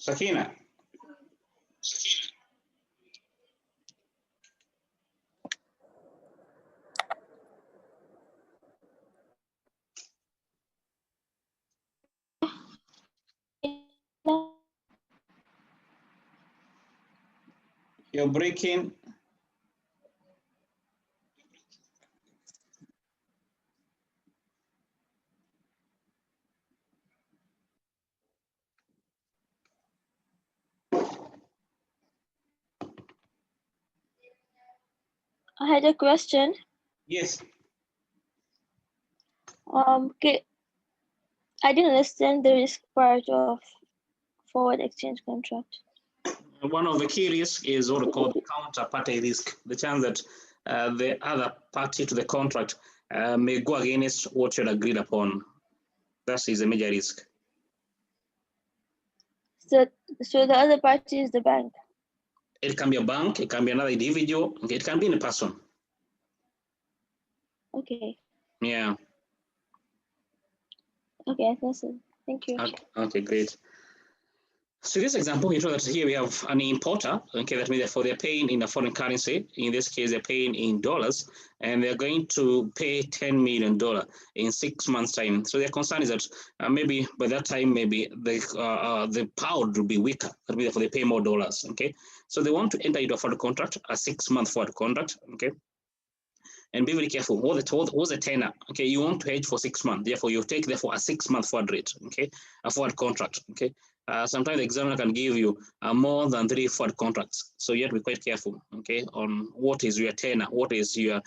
Sakina. You're breaking. I had a question. Yes. Okay. I didn't understand the risk part of forward exchange contract. One of the key risks is what we call the counterparty risk, the chance that the other party to the contract may go against what you had agreed upon. That is a major risk. So the other party is the bank. It can be a bank, it can be another individual, it can be in a person. Okay. Yeah. Okay, that's it. Thank you. Okay, great. So this example, you know that here we have an importer, okay, that means therefore they're paying in a foreign currency. In this case, they're paying in dollars, and they're going to pay $10 million in 6 months' time. So their concern is that maybe by that time, maybe the pound will be weaker. That means therefore they pay more dollars, okay? So they want to enter into a forward contract, a 6-month forward contract, okay? And be very careful. What's the tenor? Okay, you want to hedge for 6 months. Therefore, you take therefore a 6-month forward rate. Okay, a forward contract. Okay, sometimes the examiner can give you more than 3 forward contracts. So you have to be quite careful. Okay, on what is your tenor, what is your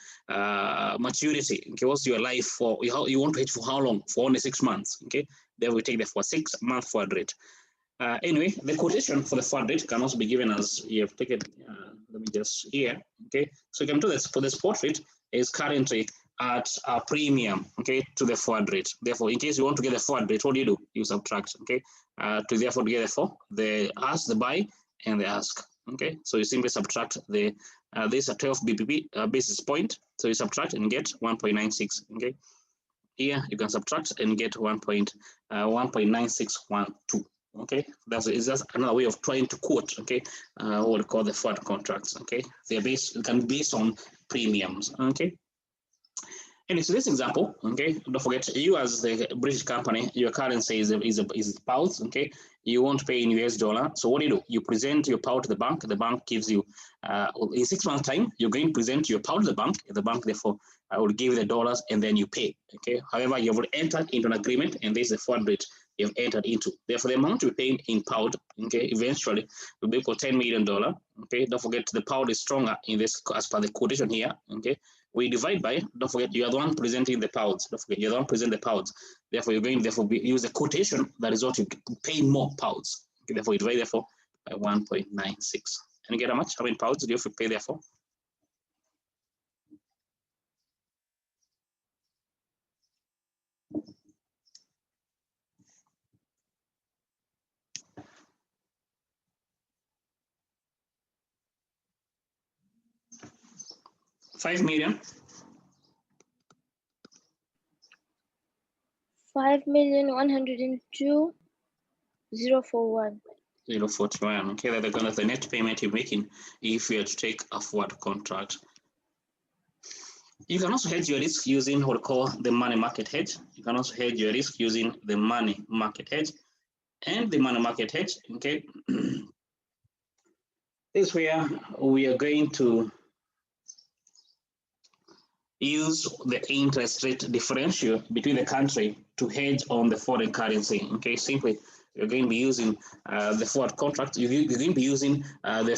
maturity. Okay, what's your life for? You want to hedge for how long? For only 6 months. Okay, then we take therefore 6-month forward rate. Anyway, the quotation for the forward rate can also be given as you have taken. Let me just here. Okay, so you can do this for the spot rate is currently at a premium, okay, to the forward rate. Therefore, in case you want to get the forward rate, what do? You subtract, okay, to therefore get the ask, the buy, and the ask, okay. So you simply subtract the this a 12 bpp basis point. So you subtract and get 1.96, okay. Here you can subtract and get 1.9612. Okay, that's another way of trying to quote, okay, what we call the forward contracts. Okay, they're based, it can be based on premiums. Okay, and so this example, okay, don't forget, you as the British company, your currency is pounds. Okay, you want to pay in US dollar. So what do? You present your pound to the bank. The bank gives you in 6 months time, you're going to present your pound to the bank. The bank therefore will give you the dollars, and then you pay. Okay, however, you've entered into an agreement, and this is the forward rate you've entered into. Therefore, the amount you're paying in pound, okay, eventually will be for $10 million. Okay, don't forget the pound is stronger in this as per the quotation here. Okay, we divide by, don't forget, you are the one presenting the pounds. Don't forget, you're the one presenting the pounds. Therefore, you're going to therefore use the quotation that is what you pay more pounds. Okay, therefore, you divide therefore by 1.96. And you get how much? How many pounds do you have to pay therefore? $5 million. 5,102,041. 041. Okay, that's the net payment you're making if you are to take a forward contract. You can also hedge your risk using what we call the money market hedge. You can also hedge your risk using the money market hedge. And the money market hedge, okay, this is where we are going to use the interest rate differential between the country to hedge on the foreign currency. Okay, simply you're going to be using the forward contract. You're going to be using the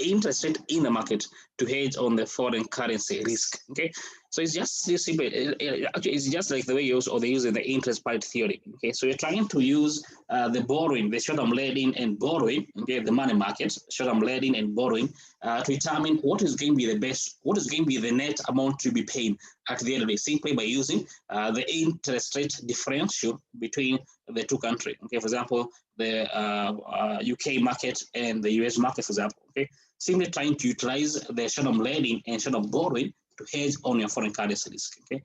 interest rate in the market to hedge on the foreign currency risk. Okay, so it's just simply actually it's just like the way they use the interest rate theory. Okay, so you're trying to use the borrowing, the short-term lending and borrowing. Okay, the money market, short-term lending and borrowing to determine what is going to be the best, what is going to be the net amount to be paid at the end of the day, simply by using the interest rate differential between the two countries. Okay, for example, the UK market and the US market, for example. Okay, simply trying to utilize the short-term lending and short-term borrowing to hedge on your foreign currency risk. Okay,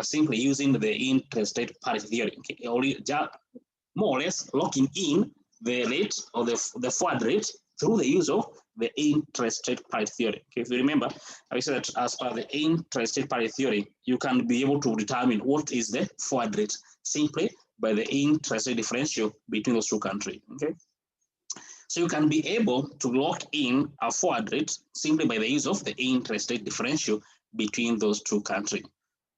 simply using the interest rate parity theory. Okay, more or less locking in the rate or the forward rate through the use of the interest rate parity theory. Okay, if you remember, I said that as per the interest rate parity theory, you can be able to determine what is the forward rate simply by the interest rate differential between those two countries. Okay, so you can be able to lock in a forward rate simply by the use of the interest rate differential between those two countries.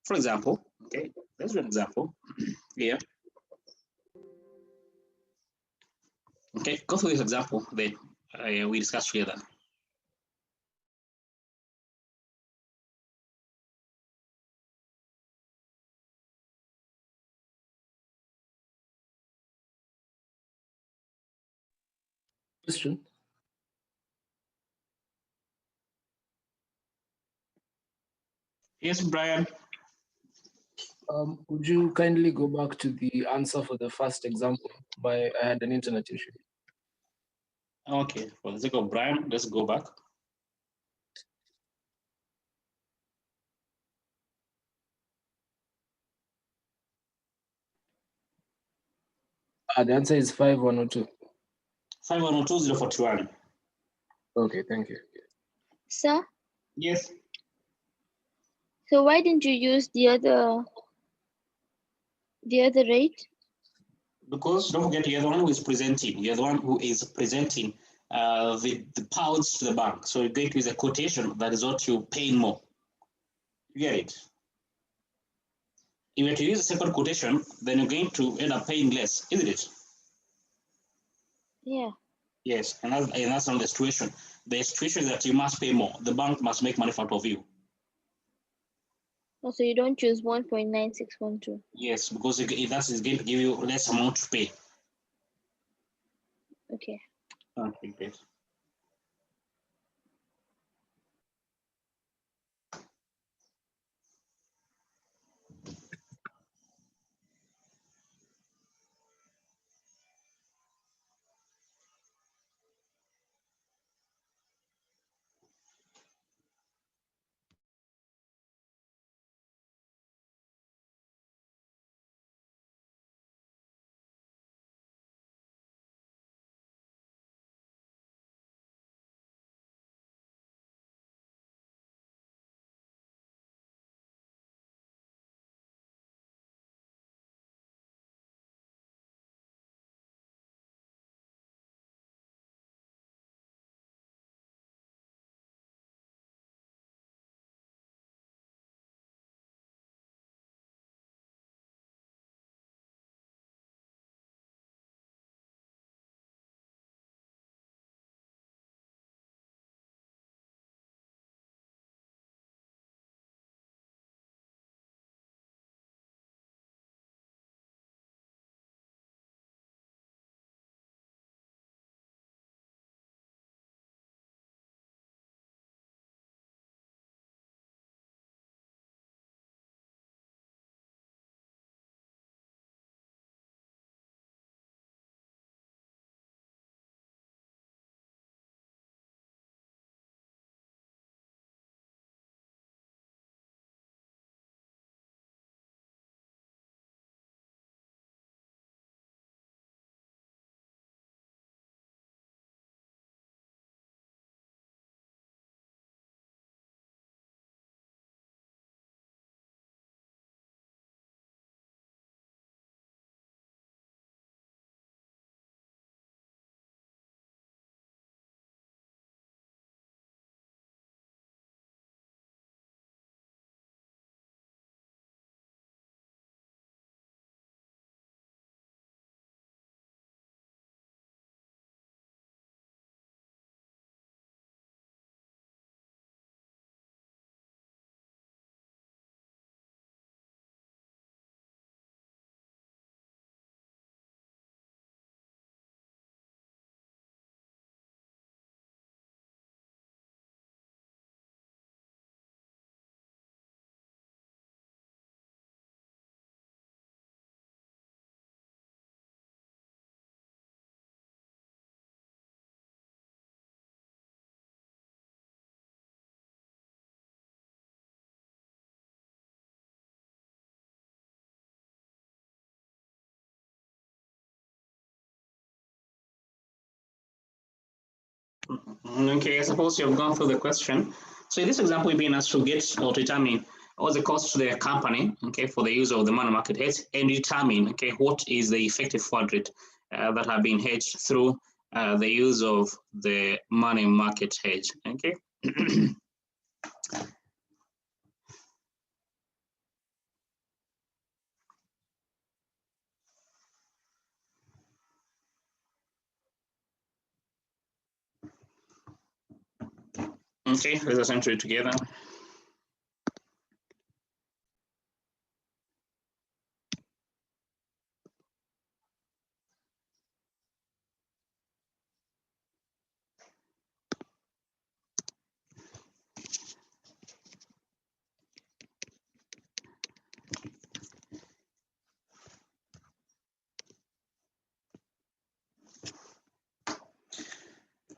For example, okay, let's do an example here. Okay, go through this example, then we discuss together. Question. Yes, Brian. Would you kindly go back to the answer for the first example? I had an internet issue. Okay, for the sake of Brian, let's go back. The answer is 5102. 512,041. Okay, thank you. Sir, Yes. so why didn't you use the other rate? Because don't forget, you're the one who is presenting. You're the one who is presenting the pounds to the bank. So you're going to use a quotation that is what you pay more. You get it? If you were to use a separate quotation, then you're going to end up paying less, isn't it? Yeah. Yes, and that's not the situation. The situation is that you must pay more. The bank must make money out of you. Oh, so you don't choose 1.9612. Yes, because that is going to give you less amount to pay. Okay. Okay, great. Okay, I suppose you've gone through the question. So in this example, we've been asked to get or determine what's the cost to the company, okay, for the use of the money market hedge, and determine, okay, what is the effective forward rate that have been hedged through the use of the money market hedge, okay. Okay, let's enter it together.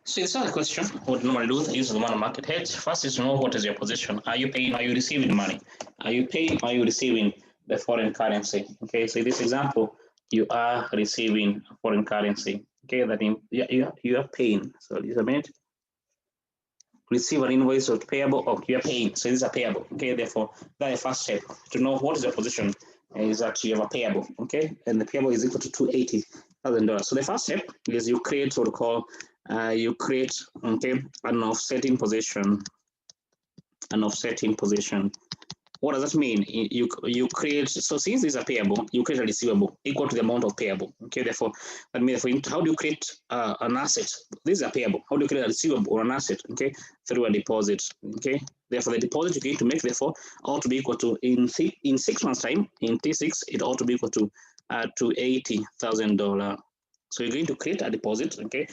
So it's not a question. What normally do is use the money market hedge. First is to know what is your position. Are you paying? Are you receiving money? Are you paying? Are you receiving the foreign currency? Okay. So in this example, you are receiving foreign currency. Okay. That means you are paying. So just a minute. Receive an invoice or payable, or you are paying. So these are payable. Okay. Therefore, that is the first step to know what is your position. Is that you have a payable. Okay, and the payable is equal to $280,000. So the first step is you create what we call you create, okay, an offsetting position. An offsetting position. What does that mean? You create, so since these are payable, you create a receivable equal to the amount of payable. Okay, therefore, that means how do you create an asset? These are payable. How do you create a receivable or an asset? Okay, through a deposit. Okay, therefore the deposit you're going to make, therefore, ought to be equal to in 6 months' time, in T6, it ought to be equal to $80,000. So you're going to create a deposit, okay,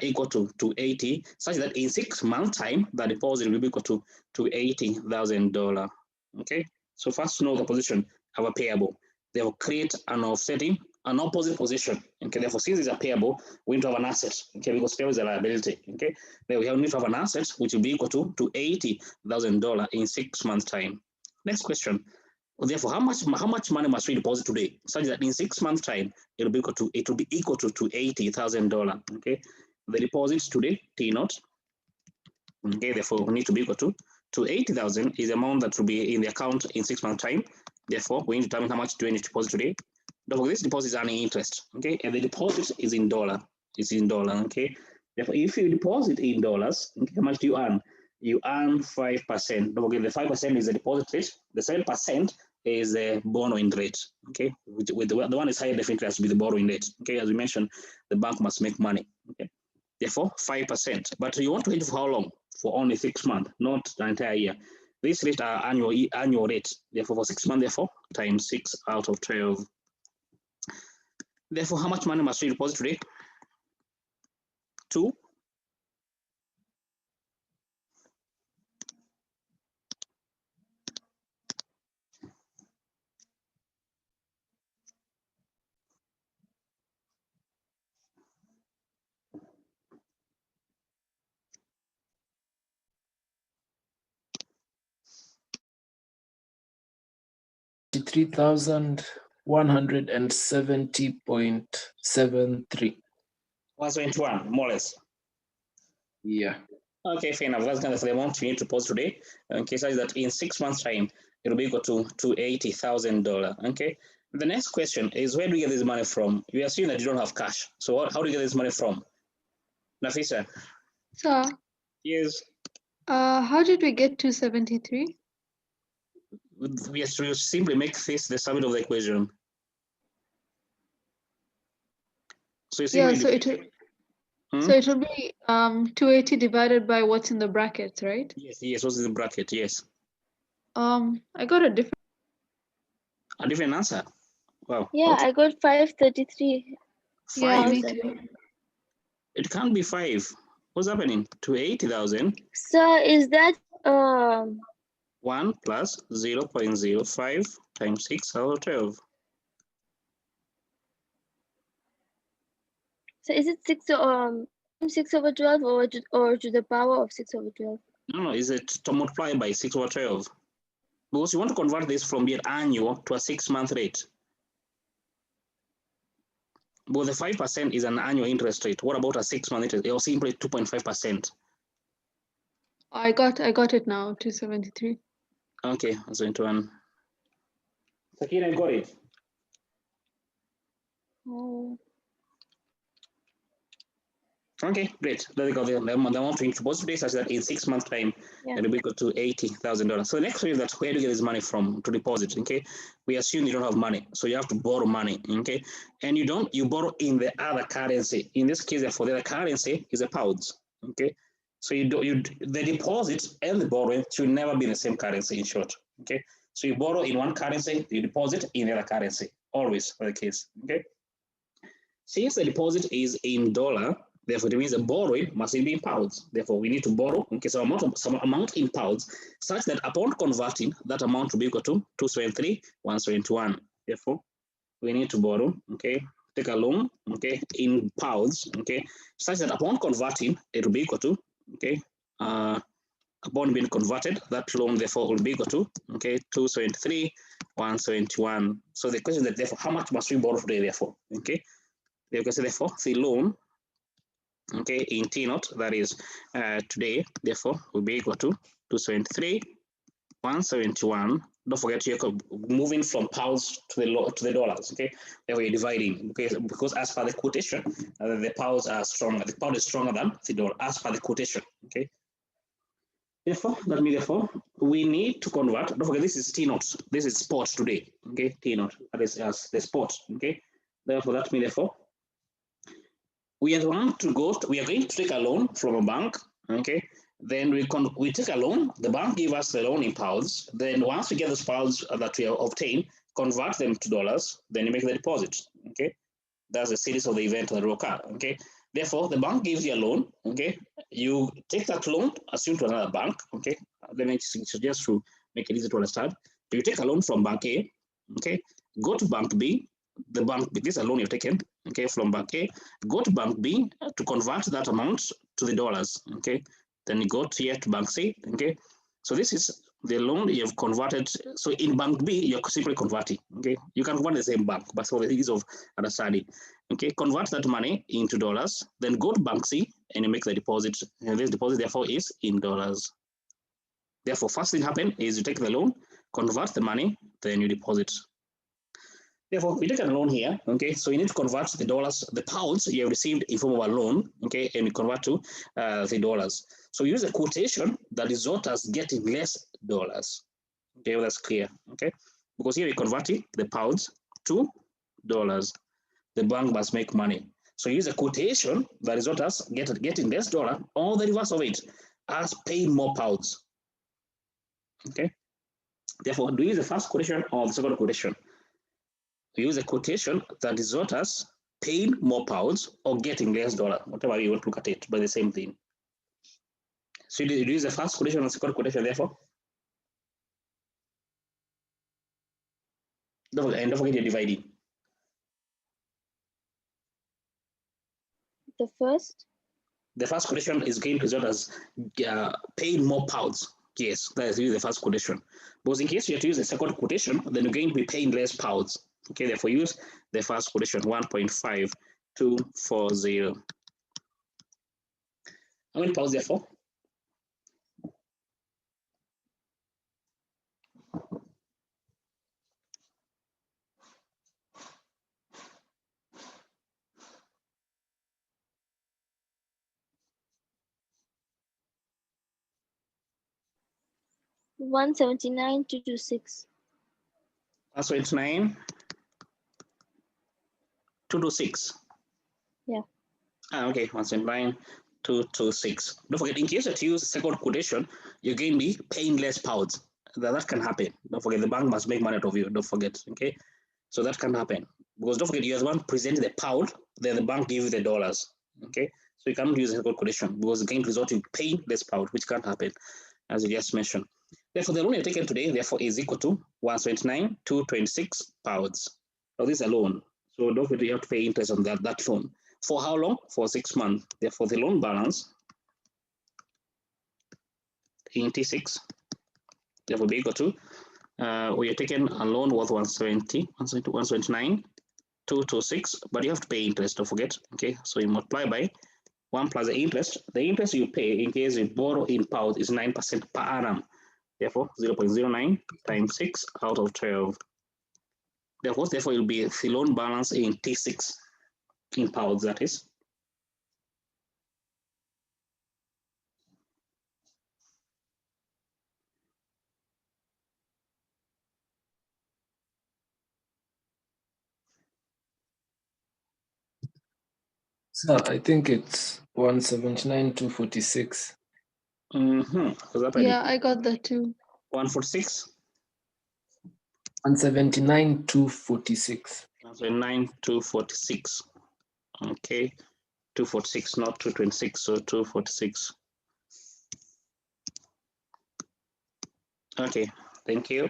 equal to 80, such that in 6 months' time, the deposit will be equal to $80,000. Okay, so first know the position of a payable. They will create an offsetting, an opposite position. Okay, therefore, since it's a payable, we need to have an asset. Okay, because payable is a liability. Okay, then we need to have an asset which will be equal to $80,000 in 6 months' time. Next question. Therefore, how much money must we deposit today, such that in 6 months' time it will be equal to $80,000. Okay, the deposits today T naught. Okay, therefore we need to be equal to 80,000 is the amount that will be in the account in 6 months' time. Therefore, we need to determine how much do we need to deposit today. Therefore, this deposit is earning interest. Okay, and the deposit is in dollar. It's in dollar. Okay, therefore, if you deposit in dollars, okay, how much do you earn? You earn 5%. Okay, the 5% is the deposit rate. The 7% is the borrowing rate. Okay, with the one is higher, definitely has to be the borrowing rate. Okay, as we mentioned, the bank must make money. Okay, therefore 5%. But you want to hedge for how long? For only 6 months, not the entire year. These rates are annual rates. Therefore, for 6 months, therefore times 6 out of 12. Therefore, how much money must we deposit today? 2. $3,170.73. 121, more or less. Yeah. Okay, fair enough. That's kind of the amount you need to deposit today. Okay, such that in 6 months' time, it will be equal to $80,000. Okay. The next question is, where do you get this money from? You assume that you don't have cash. So how do you get this money from? Nafisa? So, Yes. how did we get to 73? We have to simply make this the summit of the equation. So you see, Yeah, so it will be 280 divided by what's in the brackets, right? Yes, what's in the bracket? Yes. I got a different answer. Wow. Yeah, I got 533. Yeah, 5. me too. It can't be 5. What's happening? To 80,000. So is that 1 plus 0.05 times 6 out of 12. so is it 6 over 12 or to the power of 6 over 12? No, is it to multiply by 6 over 12? Because you want to convert this from being annual to a 6-month rate. But the 5% is an annual interest rate. What about a 6-month interest? It was simply 2.5%. I got it now, 273. Okay, so into one. Sakina, got it. Oh, Okay, great. There you go. The amount to deposit today such that in 6 months' time, yeah. it will be equal to $80,000. So the next question is that where do you get this money from to deposit? Okay, we assume you don't have money, so you have to borrow money. Okay, and you borrow in the other currency. In this case, for the other currency is the pounds. Okay, so the deposit and the borrowing should never be the same currency. In short, okay, so you borrow in one currency, you deposit in the other currency, always for the case. Okay. Since the deposit is in dollar, therefore it means the borrowing must be in pounds. Therefore, we need to borrow some amount in pounds, such that upon converting, that amount will be equal to 273,171. Therefore, we need to borrow, take a loan, in pounds, such that upon converting, it will be equal to, upon being converted, that loan therefore will be equal to, 273,171. So the question is that therefore, how much must we borrow today? Therefore, you can say therefore the loan, in T naught, that is today, therefore will be equal to 273,171. Don't forget you're moving from pounds to the dollars. Therefore you're dividing, because as per the quotation, the pounds are stronger. The pound is stronger than the dollar as per the quotation. Therefore, we need to convert. Don't forget this is T naught. This is spot today. T naught, that is as the spot. Therefore that means we are going to take a loan from a bank. Then we take a loan. The bank gives us the loan in pounds. Then once we get those pounds that we have obtained, convert them to dollars. Then you make the deposit. That's a series of the event that will occur. Therefore, the bank gives you a loan. You take that loan, assume to another bank. Let me suggest to make it easy to understand. You take a loan from bank A. Go to bank B. The bank, this is a loan you've taken, from bank A, go to bank B to convert that amount to the dollars, then you go to here to bank C, so this is the loan you've converted. So in bank B, you're simply converting, you can convert the same bank, but for the ease of understanding, convert that money into dollars, then go to bank C and you make the deposit, and this deposit therefore is in dollars. Therefore, first thing happen is you take the loan, convert the money, then you deposit. Therefore, we take a loan here, so you need to convert the dollars, the pounds you have received in form of a loan, and you convert to the dollars. So use a quotation that results as getting less dollars. That's clear, because here we're converting the pounds to dollars. The bank must make money. So use a quotation that results as getting less dollar, or the reverse of it, as paying more pounds. Therefore, do you use the first quotation or the second quotation? We use a quotation that results as paying more pounds or getting less dollar, whatever you want to look at it, but the same thing. So you use the first quotation or the second quotation, therefore. Don't forget you're dividing. The first? The first quotation is going to result as paying more pounds. Yes, that is the first quotation. But in case you have to use the second quotation, then you're going to be paying less pounds. Therefore use the first quotation, 1.5240. How many pounds therefore? $179,226. 179,226. Yeah. Okay, 179,226. Don't forget, in case you use the second quotation, you're going to be paying less pounds. That can happen. Don't forget, the bank must make money out of you. Don't forget, So that can happen. Because don't forget, you are the one presenting the pound, then the bank gives you the dollars. So you cannot use the second quotation because it's going to result in paying less pound, which can't happen, as you just mentioned. Therefore, the loan you're taken today, therefore, is equal to 179,226 pounds. Now, this is a loan. So don't forget, you have to pay interest on that loan. For how long? For 6 months. Therefore, the loan balance in T6, therefore, be equal to, we are taking a loan worth 179, 226, but you have to pay interest, don't forget. Okay, so you multiply by 1 plus the interest. The interest you pay in case you borrow in pounds is 9% per annum. Therefore, 0.09 times 6 out of 12. Therefore, it will be the loan balance in T6 in pounds, that is. So I think it's 179,246. Yeah, I got that too. 146. 179,246. 179,246. Okay, 246, not 226, so 246. Okay, thank you.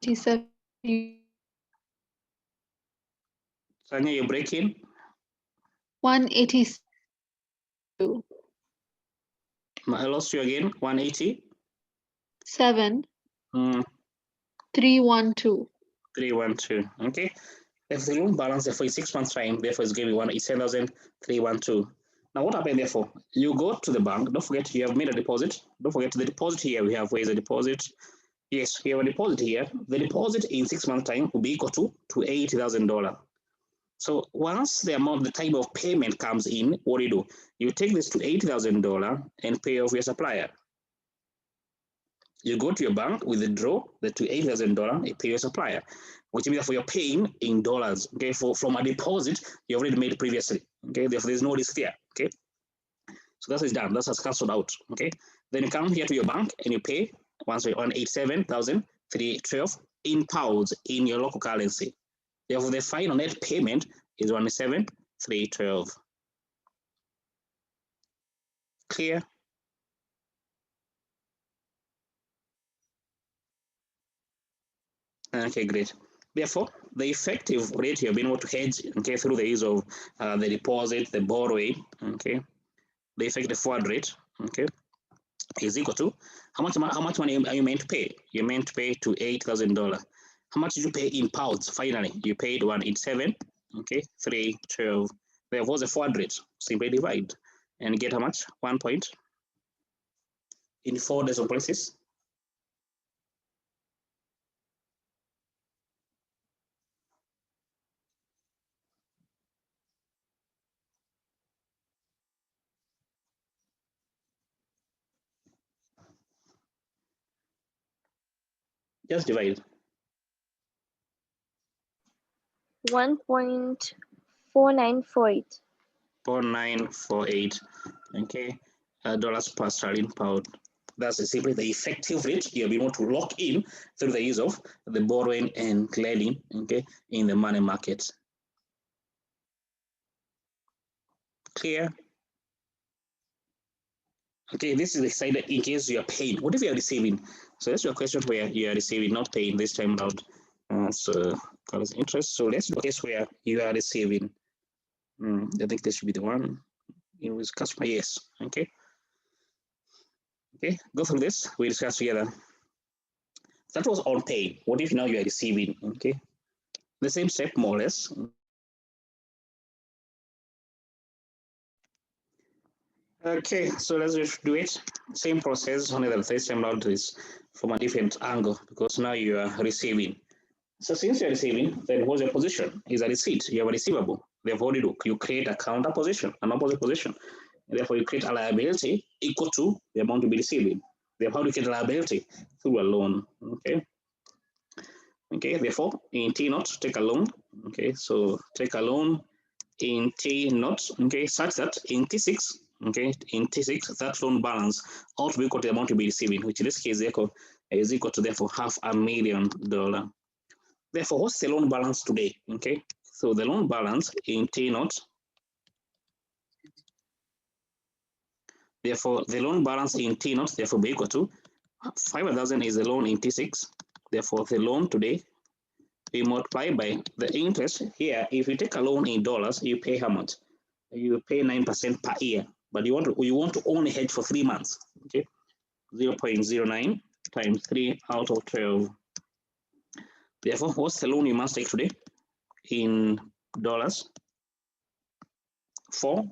Sanya, Sanya, you break in. 182. I lost you again. 180. 7. 312. 312. Okay. If the loan balance for 6 months time, therefore it's giving 187,312. Now what happened therefore? You go to the bank. Don't forget you have made a deposit. Don't forget the deposit here. We have where is the deposit? Yes, we have a deposit here. The deposit in 6 months time will be equal to $80,000. So once the amount, the type of payment comes in, what do? You take this to $80,000 and pay off your supplier. You go to your bank, withdraw the to $80,000, you pay your supplier, which means that you're paying in dollars. Okay, from a deposit you already made previously. Okay, therefore there's no risk there. Okay, so that is done. That has cancelled out. Okay, then you come here to your bank and you pay 187,312 in pounds in your local currency. Therefore, the final net payment is 187,312. Clear? Okay, great. Therefore, the effective rate you have been able to hedge, okay, through the use of the deposit, the borrowing, okay, the effective forward rate, okay, is equal to how much money are you meant to pay? You're meant to pay to $8,000. How much did you pay in pounds? Finally, you paid 187, okay, 312. Therefore, the forward rate, simply divide and get how much? 1 point in 4 decimal places. Just divide. 1.4948. 4948, okay, dollars per sterling pound. That's simply the effective rate you'll be able to lock in through the use of the borrowing and lending, okay, in the money market. Clear? Okay, this is decided in case you are paying. What if you are receiving? So that's your question where you are receiving, not paying this time around. So cause interest. So let's do a case where you are receiving. I think this should be the one. It was customer, yes. Okay. Okay, go through this. We discuss together. That was on pay. What if now you are receiving? Okay, the same step more or less. Okay, so let's just do it. Same process, only the first time around is from a different angle because now you are receiving. So since you're receiving, then what's your position? Is a receipt. You have a receivable. Therefore, what do you do? You create a counter position, an opposite position. And therefore, you create a liability equal to the amount to be receiving. Therefore, how do you create a liability? Through a loan. Okay. Okay, therefore, in T0, take a loan. Okay, so take a loan in T naught, okay, such that in T6, okay, in T6, that loan balance ought to be equal to the amount you'll be receiving, which in this case is equal to therefore $500,000. Therefore, what's the loan balance today? Okay, so the loan balance in T naught, therefore the loan balance in T naught therefore be equal to 5,000 is the loan in T6. Therefore, the loan today we multiply by the interest here. If you take a loan in dollars, you pay how much? You pay 9% per year, but you want to only hedge for 3 months. Okay, 0.09 times 3 out of 12. Therefore, what's the loan you must take today in dollars? 4.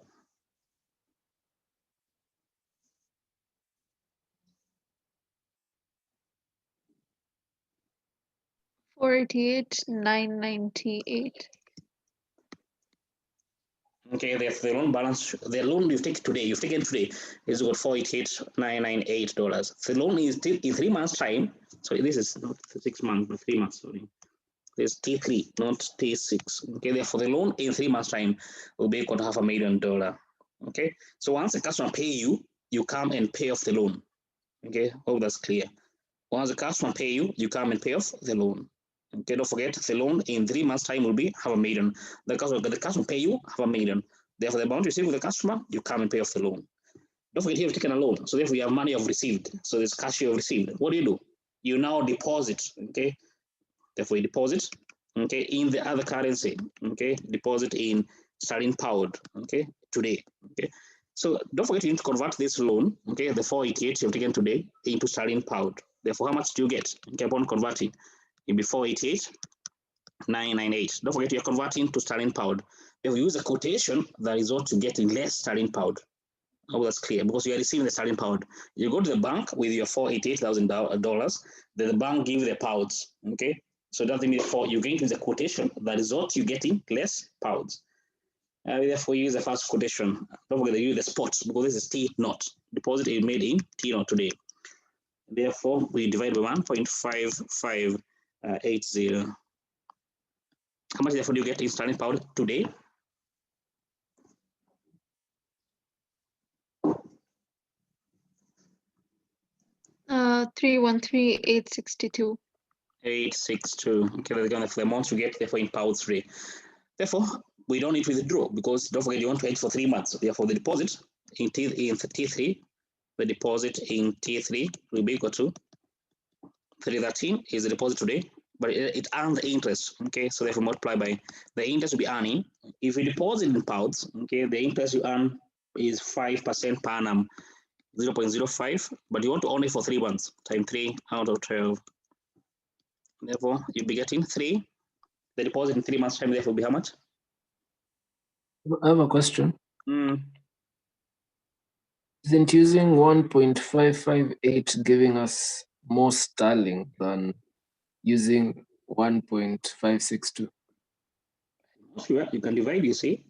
$488,998. Okay, the loan balance, the loan you've taken today is about $488,998. The loan is still in 3 months' time. Sorry, this is not 6 months, but 3 months. Sorry, this is T3, not T6. Okay, therefore the loan in 3 months' time will be equal to $500,000. Okay, so once the customer pay you, you come and pay off the loan. Okay, hope that's clear. Once the customer pay you, you come and pay off the loan. Okay, don't forget the loan in 3 months' time will be $500,000. The customer pay you $500,000. Therefore, the amount you receive with the customer, you come and pay off the loan. Don't forget here you've taken a loan. So therefore you have money you've received. So there's cash you've received. What do? You now deposit. Okay. Therefore you deposit, okay, in the other currency. Okay, deposit in sterling pound, okay, today. Okay. So don't forget you need to convert this loan, okay, the 488 you've taken today into sterling pound. Therefore, how much do you get? Okay, upon converting, it'll be 488,998. Don't forget you're converting to sterling pound. If you use a quotation, that is what you get in less sterling pound. Oh, that's clear because you are receiving the sterling pound. You go to the bank with your $488,000, then the bank gives the pounds. Okay, so that means you're going to the quotation. That is what you're getting less pounds. Therefore, you use the first quotation. Don't forget to use the spot because this is T naught. Deposit is made in T naught today. Therefore, we divide by 1.5580. How much therefore do you get in sterling pound today? 313,862. 862. Okay, that's going to the amount you get therefore in pounds today. Therefore, we don't need to withdraw because don't forget you want to hedge for 3 months. Therefore, the deposit in T3, the deposit in T3 will be equal to 313 is the deposit today, but it earns the interest. Okay, so therefore multiply by the interest will be earning. If you deposit in pounds, okay, the interest you earn is 5% per annum, 0.05, but you want to own it for 3 months, times 3 out of 12. Therefore, you'll be getting 3. The deposit in 3 months' time, therefore, will be how much? I have a question. Mm. Isn't using 1.558 giving us more sterling than using 1.562? Sure, you can divide, you see.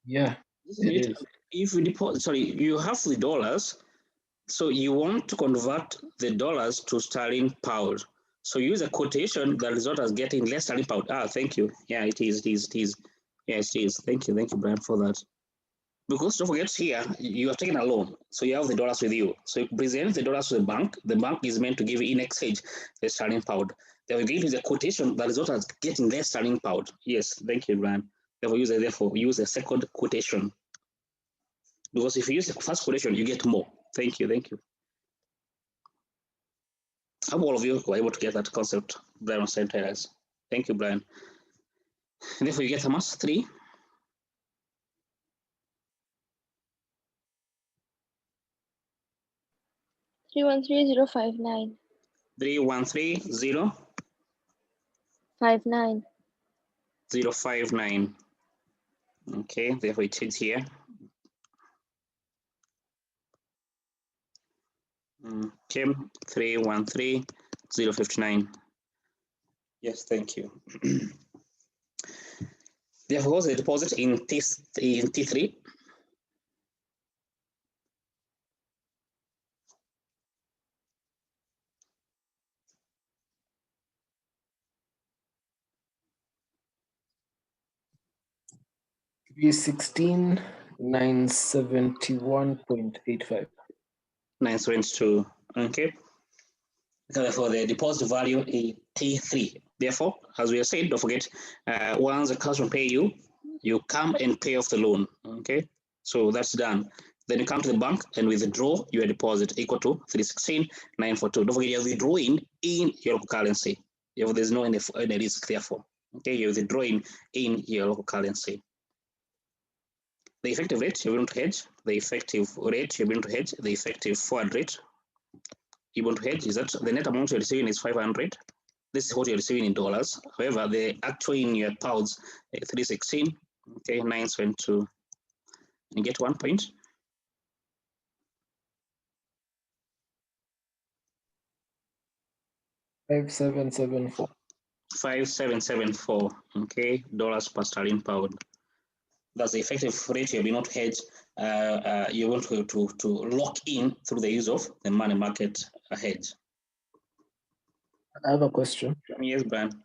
Yeah, it is. If you deposit, sorry, you have the dollars, so you want to convert the dollars to sterling pound. So use a quotation that result as getting less sterling pound. Thank you. Yeah, it is. Yeah, it is. Thank you, Brian, for that. Because don't forget here, you are taking a loan, so you have the dollars with you. So you present the dollars to the bank. The bank is meant to give you in exchange the sterling pound. Then we give you the quotation that result as getting less sterling pound. Yes, thank you, Brian. Therefore use a second quotation. Because if you use the first quotation, you get more. Thank you. I hope all of you were able to get that concept there on St. Helens. Thank you, Brian. And therefore you get how much? 3. 313,059. 313,059. 59. 059. Okay, therefore it is here. Okay, 313,059. Yes, thank you. Therefore, what's the deposit in T3? Be 16,971.85. 972. Okay. Therefore, the deposit value is T3. Therefore, as we have said, don't forget, once the customer pay you, you come and pay off the loan. Okay. So that's done. Then you come to the bank and withdraw your deposit equal to 316,942. Don't forget, you're withdrawing in your local currency. There's no any risk, therefore. Okay, you're withdrawing in your local currency. The effective rate you're going to hedge, the effective rate you're going to hedge, the effective forward rate you want to hedge is that the net amount you're receiving is 500. This is what you're receiving in dollars. However, the actual in your pounds, 316, okay, 972. You get 1 point. $5,774. 5774, okay, dollars per sterling pound. That's the effective rate you'll be not hedge. You want to lock in through the use of the money market hedge. I have a question. Yes, Brian.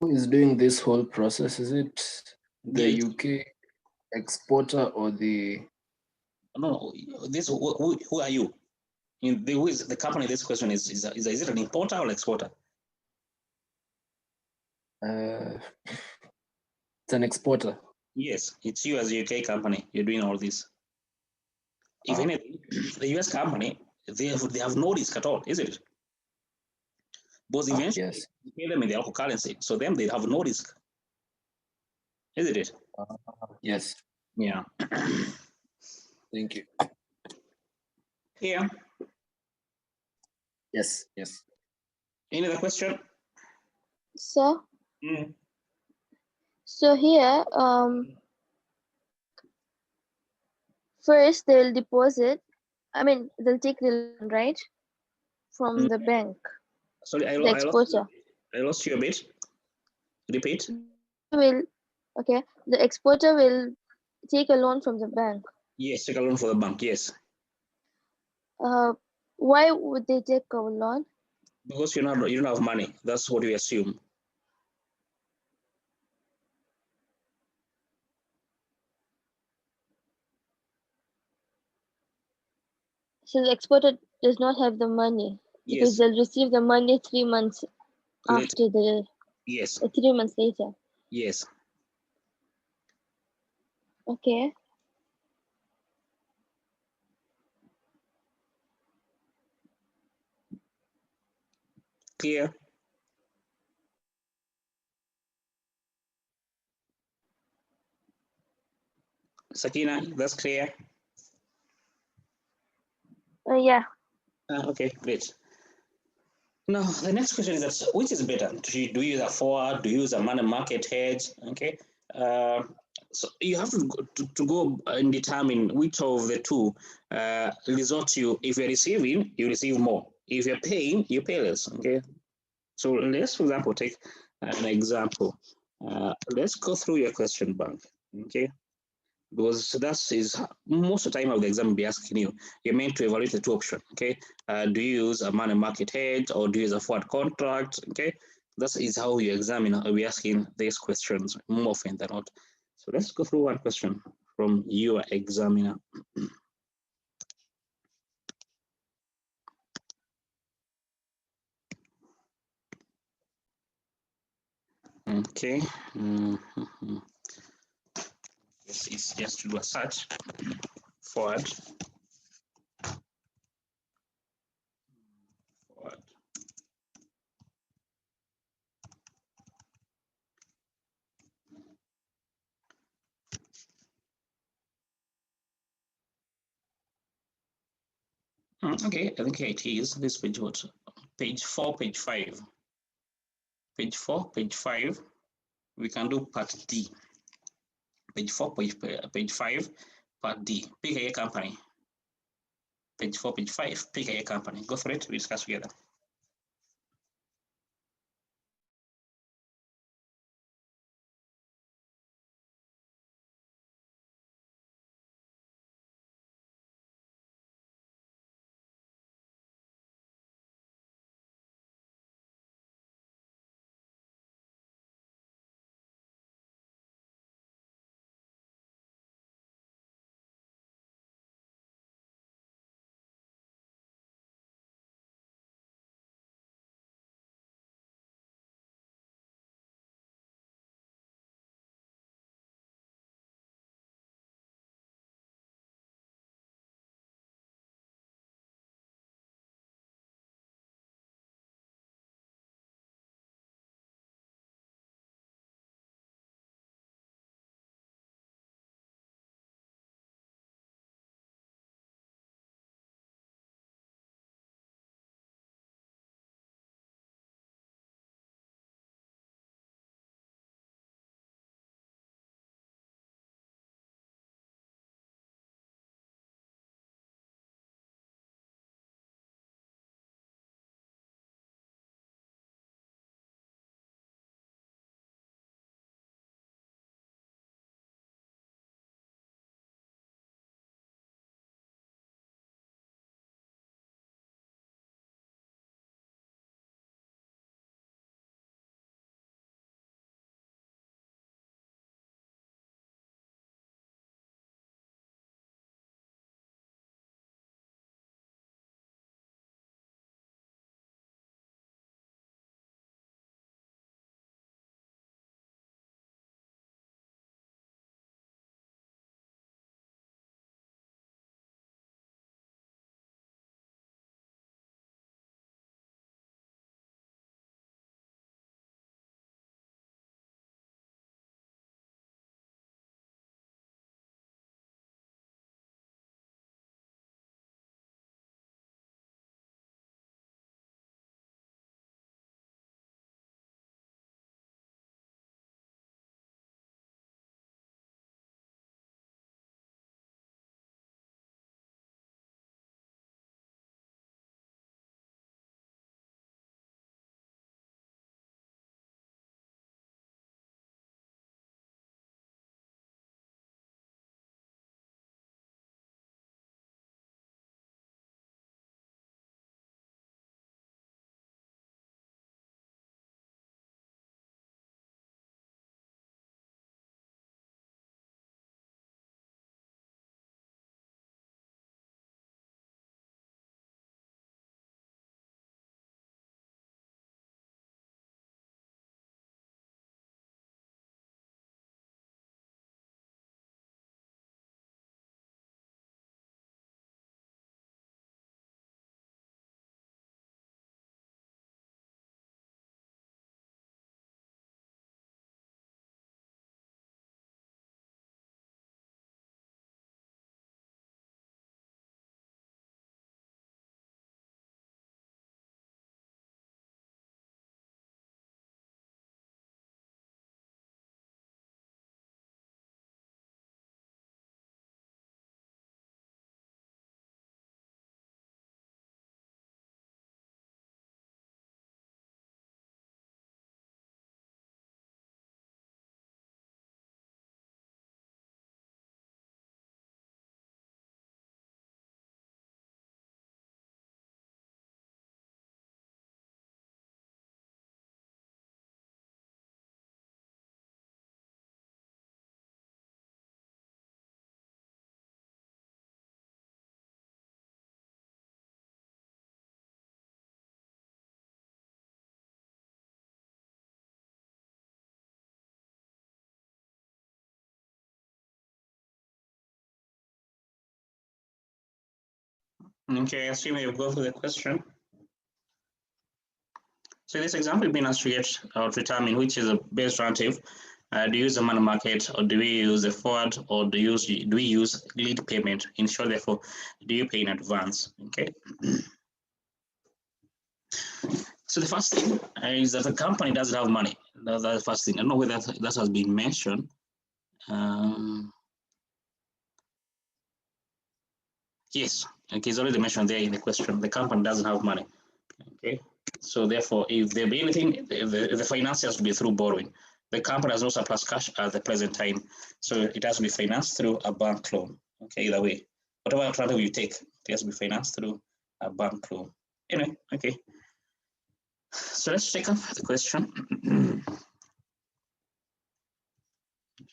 Who is doing this whole process? Is it the Yeah. UK exporter or the... No, this who are you? Who is the company? This question is it an importer or exporter? It's an exporter. Yes, it's you as a UK company. You're doing all this. If anything, the US company, they have no risk at all, is it? Because eventually Yes. you pay them in their local currency, so them they have no risk, isn't it? Yes. Yeah. Thank you. Yeah. Yes. Yes. Any other question? So, Mm. so here, first they'll deposit. I mean, they'll take the loan, right, from the bank. Sorry, The exporter I lost you a bit. Repeat. will, okay. The exporter will take a loan from the bank. Yes, take a loan for the bank. Yes, Why would they take a loan? because you don't have money. That's what we assume. So the exporter does not have the money because Yes. they'll receive the money 3 months Later. after the Yes. 3 months later. Yes. Okay. Clear. Sakina, that's clear. Yeah. Okay, great. Now, the next question is that which is better? Do you use a forward? Do you use a money market hedge? Okay. So you have to go and determine which of the two resort you. If you're receiving, you receive more. If you're paying, you pay less. Okay. So let's, for example, take an example. Let's go through your question bank. Okay. Because that is most of the time of the exam will be asking you, you're meant to evaluate the two options, okay? Do you use a money market hedge or do you use a forward contract, okay? That is how you examine, will be asking these questions more often than not. So let's go through one question from your examiner. Okay. This is just to do a search forward. Okay, I think it is this page. What? Page 4, page 5. Page 4, page 5. We can do part D. Page 4, page 5, part D. Pick a company. Page 4, page 5. Pick a company. Go for it. We discuss together. Okay, I assume you go for the question. So in this example, we've been asked to get or determine which is the best alternative. Do you use the money market, or do we use the forward, or do we use lead payment? In short, therefore, do you pay in advance? Okay. So the first thing is that the company doesn't have money. That's the first thing. I don't know whether that has been mentioned. Yes, okay, it's already mentioned there in the question. The company doesn't have money. Okay, so therefore, if there be anything, the finance has to be through borrowing. The company has no surplus cash at the present time, so it has to be financed through a bank loan. Okay, either way, whatever alternative you take, it has to be financed through a bank loan. Anyway, okay. So let's take up the question.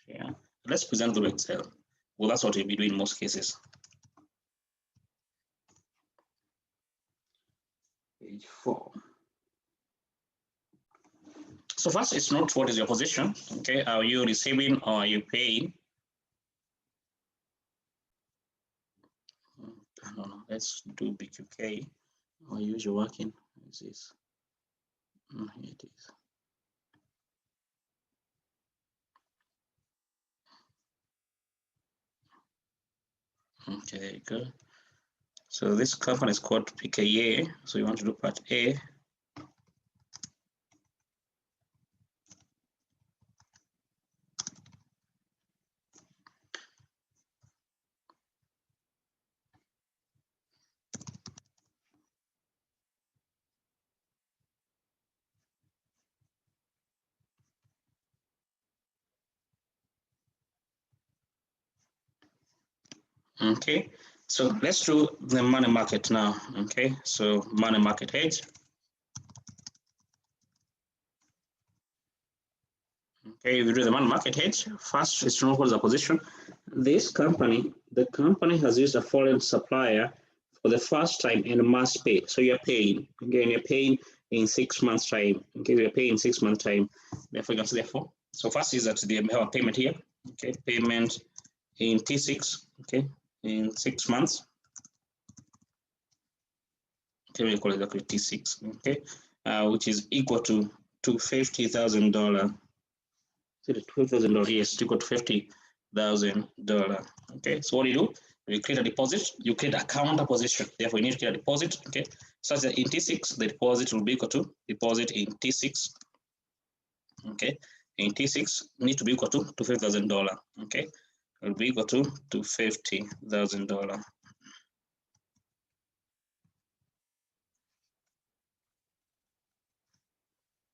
Yeah, let's present through Excel. Well, that's what we'll be doing in most cases. Page 4. So first, it's not what is your position. Okay, are you receiving or are you paying? No, let's do BQK. Or use your working. What is this? Here it is. Okay, there you go. So this company is called PKA. So you want to do part A. Okay, so let's do the money market now. Okay, so money market hedge. Okay, if you do the money market hedge, first it's to know what is the position. This company, the company has used a foreign supplier for the first time and must pay. So you're paying, again, you're paying in 6 months' time. Okay, you're paying in 6 months' time. Therefore, you can see therefore. So first is that they have a payment here. Okay, payment in T6. Okay, in 6 months. Okay, we call it exactly T6. Okay, which is equal to $50,000. $12,000, yes, equal to $50,000. Okay, so what do? You create a deposit, you create a counter position. Therefore, you need to create a deposit. Okay, such that in T6, the deposit will be equal to deposit in T6. Okay, in T6 need to be equal to $50,000. Okay, it will be equal to $50,000.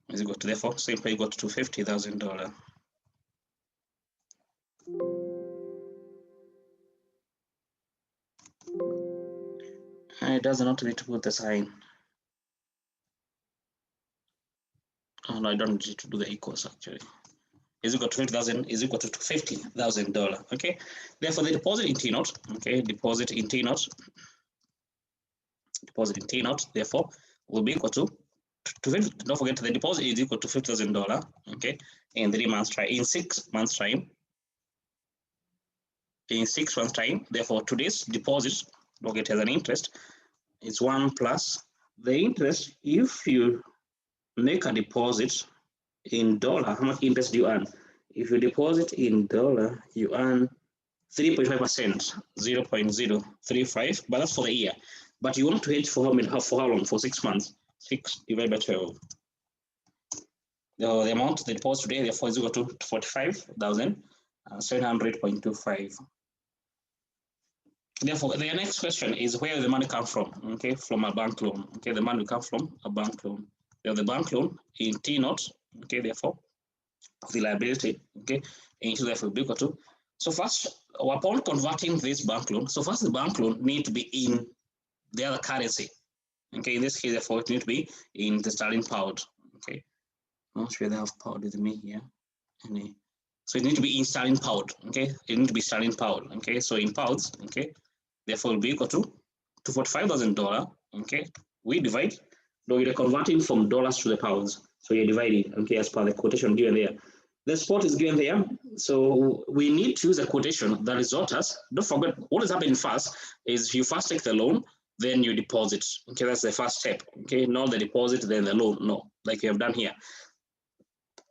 Is equal to, therefore simply equal to $50,000. It does not need to put the sign. Oh no, I don't need to do the equals actually. Is equal to 50,000 is equal to $50,000. Okay, therefore the deposit in T naught. Okay, deposit in T naught. Deposit in T naught. Therefore, will be equal to 50. Don't forget the deposit is equal to $50,000. Okay, in 3 months time. In 6 months time. In 6 months time. Therefore, today's deposit, don't get as an interest, is 1 plus the interest. If you make a deposit in dollar, how much interest do you earn? If you deposit in dollar, you earn 3.5%, 0.035, but that's for the year. But you want to hedge for how long? For 6 months. 6 divided by 12. The amount the deposit today, therefore, is equal to 45,700.25. Therefore, the next question is where the money come from? Okay, from a bank loan. Okay, the money will come from a bank loan. The bank loan in T naught. Okay, therefore, the liability. Okay, into therefore be equal to. So first, upon converting this bank loan, so first the bank loan need to be in the other currency. Okay, in this case, therefore, it need to be in the sterling pound. Okay, I'm not sure they have pound with me here. So it need to be in sterling pound. Okay, it need to be sterling pound. Okay, so in pounds. Okay, therefore, will be equal to $45,000. Okay, we divide. No, you're converting from dollars to the pounds. So you're dividing. Okay, as per the quotation given there. The spot is given there. So we need to use a quotation that results us. Don't forget what is happening first is you first take the loan, then you deposit. Okay, that's the first step. Okay, not the deposit, then the loan. No, like you have done here.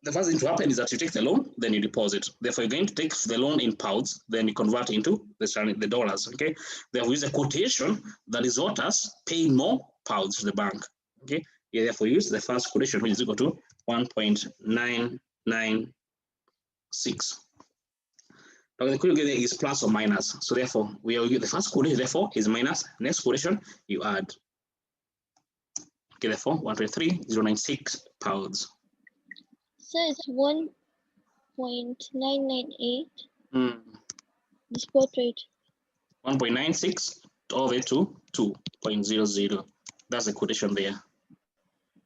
The first thing to happen is that you take the loan, then you deposit. Therefore, you're going to take the loan in pounds, then you convert into the dollars. Okay, therefore, use a quotation that is what us paying more pounds to the bank. Okay, yeah, therefore, use the first quotation, which is equal to 1.996. Now, the quotation is plus or minus. So, therefore, the first quotation, therefore, is minus. Next quotation, you add. Okay, therefore, 1.3096 pounds. So it's 1.998. The spot rate. 1.96 all the way to 2.00. That's the quotation there.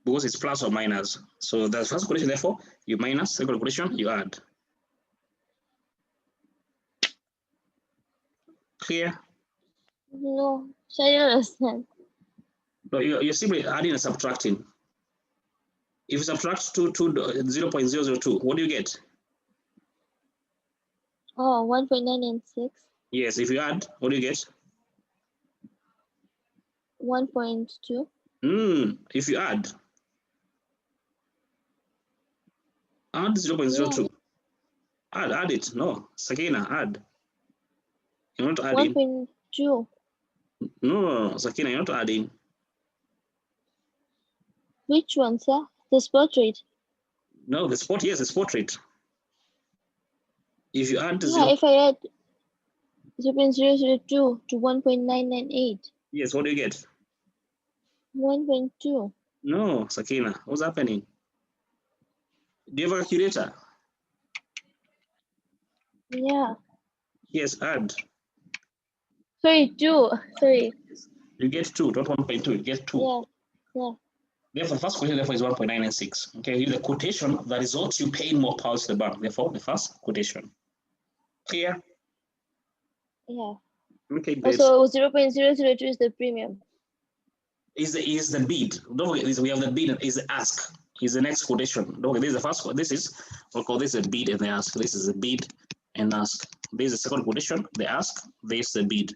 Because it's plus or minus. So the first quotation, therefore, you minus, second quotation, you add. Clear? No, so I don't understand. No, you're simply adding and subtracting. If you subtract 0.002, what do you get? Oh, 1.996. Yes, if you add, what do you get? 1.2. If you add 0.02. Yeah. Add it. No, Sakina, add. You're not adding. 1.2. No, Sakina, you're not adding. Which one, sir? The spot rate. No, the spot, yes, the spot rate. If you add If I add 0.002 to 1.998. Yes, what do you get? 1.2. No, Sakina, what's happening? Do you have a calculator? Yeah. Yes, add. Sorry, 2. Sorry. You get 2, not 1.2, you get 2. Yeah. Therefore, the first quotation, therefore, is 1.996. Okay, use the quotation that is what you pay more pounds to the bank. Therefore, the first quotation. Clear? Yeah. Okay, great. So 0.002 is the premium. Is the bid. Don't forget this, we have the bid and is the ask. Is the next quotation. Don't forget, this is the first one. This is, we'll call this a bid and the ask. This is a bid and ask. This is the second quotation, the ask. This is the bid.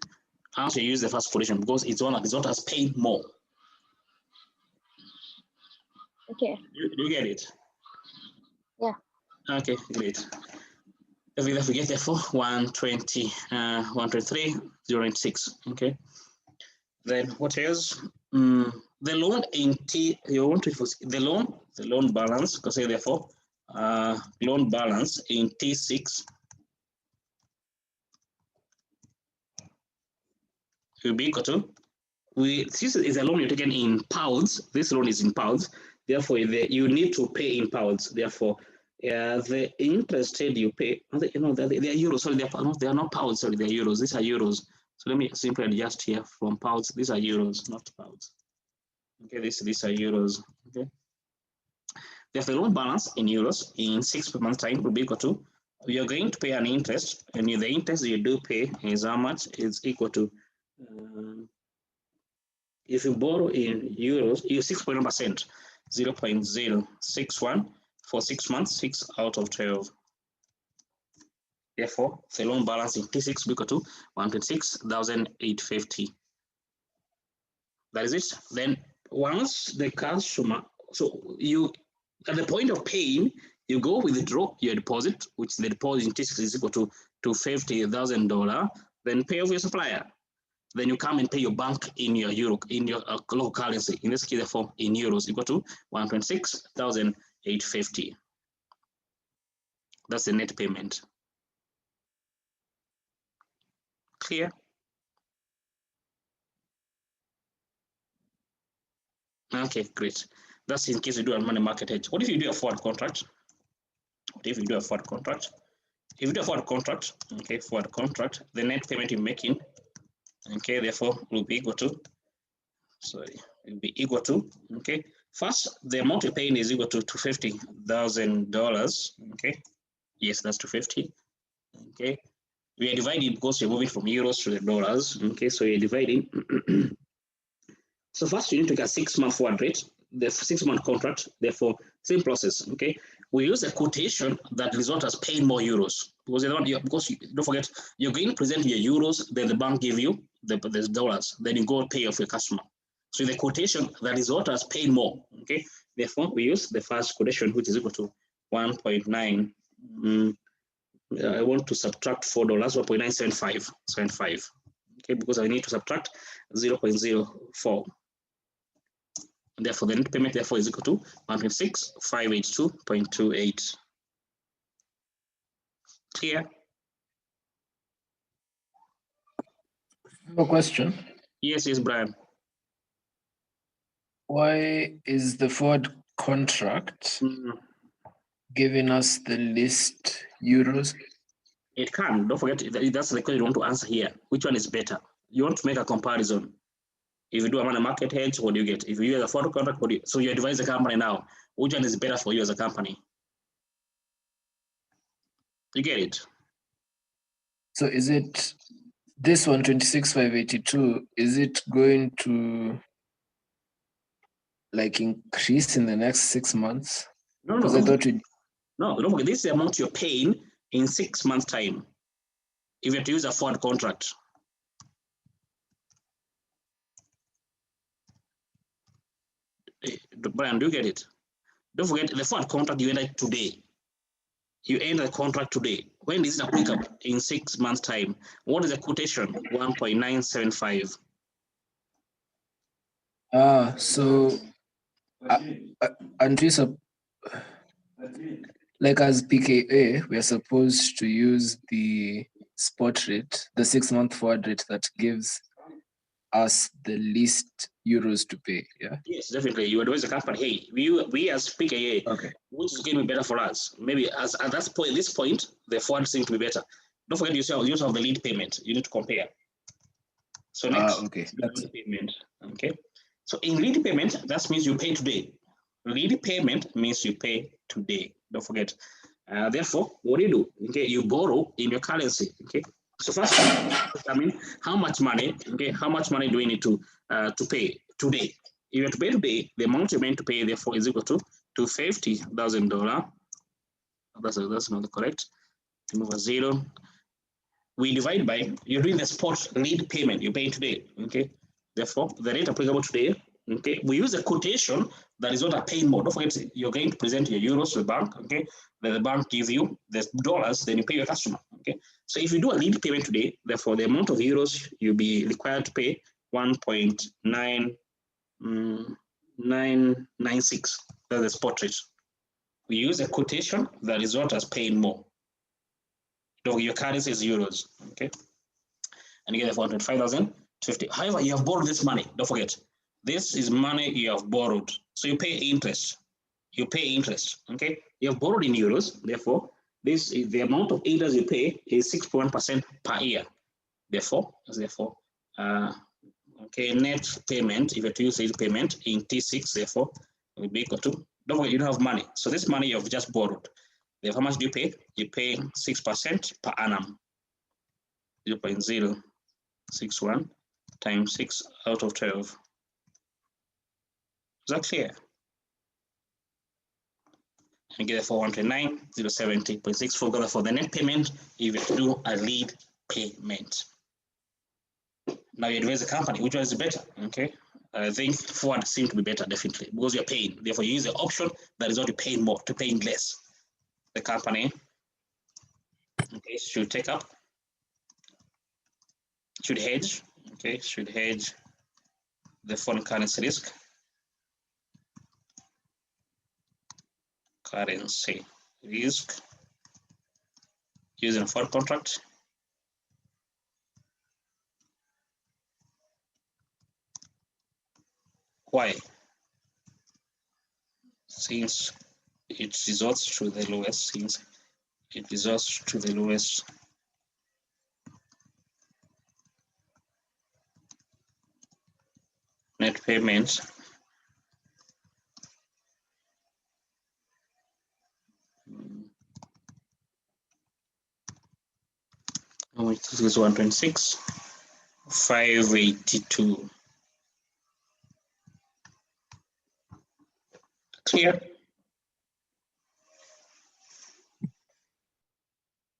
How to use the first quotation because it's one that has paid more. Okay. Do you get it? Yeah. Okay, great. If we get therefore 120, 123.06. Okay. Then what else? The loan in T. You want to the loan balance. Because say therefore, loan balance in T6 will be equal to. This is a loan you're taking in pounds. This loan is in pounds. Therefore, you need to pay in pounds. Therefore, the interest rate you pay, they are euros. Sorry, they are not pounds. Sorry, they're euros. These are euros. So let me simply adjust here from pounds. These are euros, not pounds. Okay, these are euros. Okay. Therefore, the loan balance in euros in 6 months time will be equal to. You are going to pay an interest, and the interest you do pay is how much? Is equal to. If you borrow in euros, you 6.1%, 0.061 for 6 months, 6 out of 12. Therefore, the loan balance in T6 will be equal to 126,850. That is it. Then once the customer, so you at the point of paying, you go withdraw your deposit, which the deposit in T6 is equal to $50,000. Then pay off your supplier. Then you come and pay your bank in your euro, in your local currency. In this case, therefore, in euros, equal to 126,850. That's the net payment. Clear? Okay, great. That's in case you do a money market hedge. What if you do a forward contract? What if you do a forward contract? If you do a forward contract, okay, forward contract, the net payment you're making, okay, therefore, will be equal to, okay, first, the amount you're paying is equal to $250,000, okay, yes, that's 250, okay, we are dividing because you're moving from euros to the dollars, okay, so you're dividing, so first you need to get 6 month forward rate, the 6 month contract, therefore, same process, okay, we use a quotation that result as paying more euros because don't forget you're going to present your euros, then the bank give you the dollars, then you go pay off your customer. So the quotation that result as paying more. Okay, therefore we use the first quotation, which is equal to 1.9. I want to subtract $4, 1.975. Okay, because I need to subtract 0.04. Therefore, the net payment therefore is equal to 126,582.28. Clear? No question. Yes, Brian. Why is the forward contract giving us the least euros? It can. Don't forget, that's the question you want to answer here. Which one is better? You want to make a comparison. If you do a money market hedge, what do you get? If you use a forward contract, what do you, so you advise the company now. Which one is better for you as a company? You get it? So is it this one, 26,582, is it going to like increase in the next 6 months? No. Because I thought No, don't forget, this is the amount you're paying in 6 months' time. If you have to use a forward contract. Brian, do you get it? Don't forget the forward contract you enter today. You enter the contract today. When is it applicable? In 6 months' time. What is the quotation? 1.975. So like as PKA, we are supposed to use the spot rate, the 6 month forward rate that gives us the least euros to pay. Yeah. Yes, definitely. You advise the company, hey, we as PKA, Okay. which is going to be better for us? Maybe at that point, this point, the forward seems to be better. Don't forget you have the lead payment. You need to compare. So next, okay. lead payment. Okay. So in lead payment, that means you pay today. Lead payment means you pay today. Don't forget. Therefore, what do you do? Okay, you borrow in your currency. Okay. So first, determine how much money. Okay, how much money do we need to pay today? If you have to pay today, the amount you're meant to pay therefore is equal to $50,000. That's not correct. Remove a zero. We divide by, you're doing the spot lead payment you're paying today. Okay, therefore the rate applicable today. Okay, we use a quotation that is not a paying more. Don't forget, you're going to present your euros to the bank. Okay, then the bank give you the dollars, then you pay your customer. Okay, so if you do a lead payment today, therefore the amount of euros you'll be required to pay 1.996. That's the spot rate. We use a quotation that is not as paying more. So your currency is euros. Okay, and you get 125,050. However, you have borrowed this money. Don't forget, this is money you have borrowed. So you pay interest. You pay interest. Okay, you have borrowed in euros. Therefore, this is the amount of interest you pay is 6.1% per year. Therefore, okay, net payment. If you have to use lead payment in T6, therefore, will be equal to. Don't forget, you don't have money. So this money you have just borrowed. Therefore, how much do you pay? You pay 6% per annum. 0.061 times 6 out of 12. Is that clear? And get it for 129,070.64 for the net payment if you do a lead payment. Now you advise the company, which one is better? Okay, I think forward seems to be better, definitely, because you're paying. Therefore, you use the option that is not to paying more, to paying less. The company, okay, should take up, should hedge, okay, should hedge the foreign currency risk. Currency risk using a forward contract. Why? Since it resorts to the lowest, net payments this is 126,582. Clear?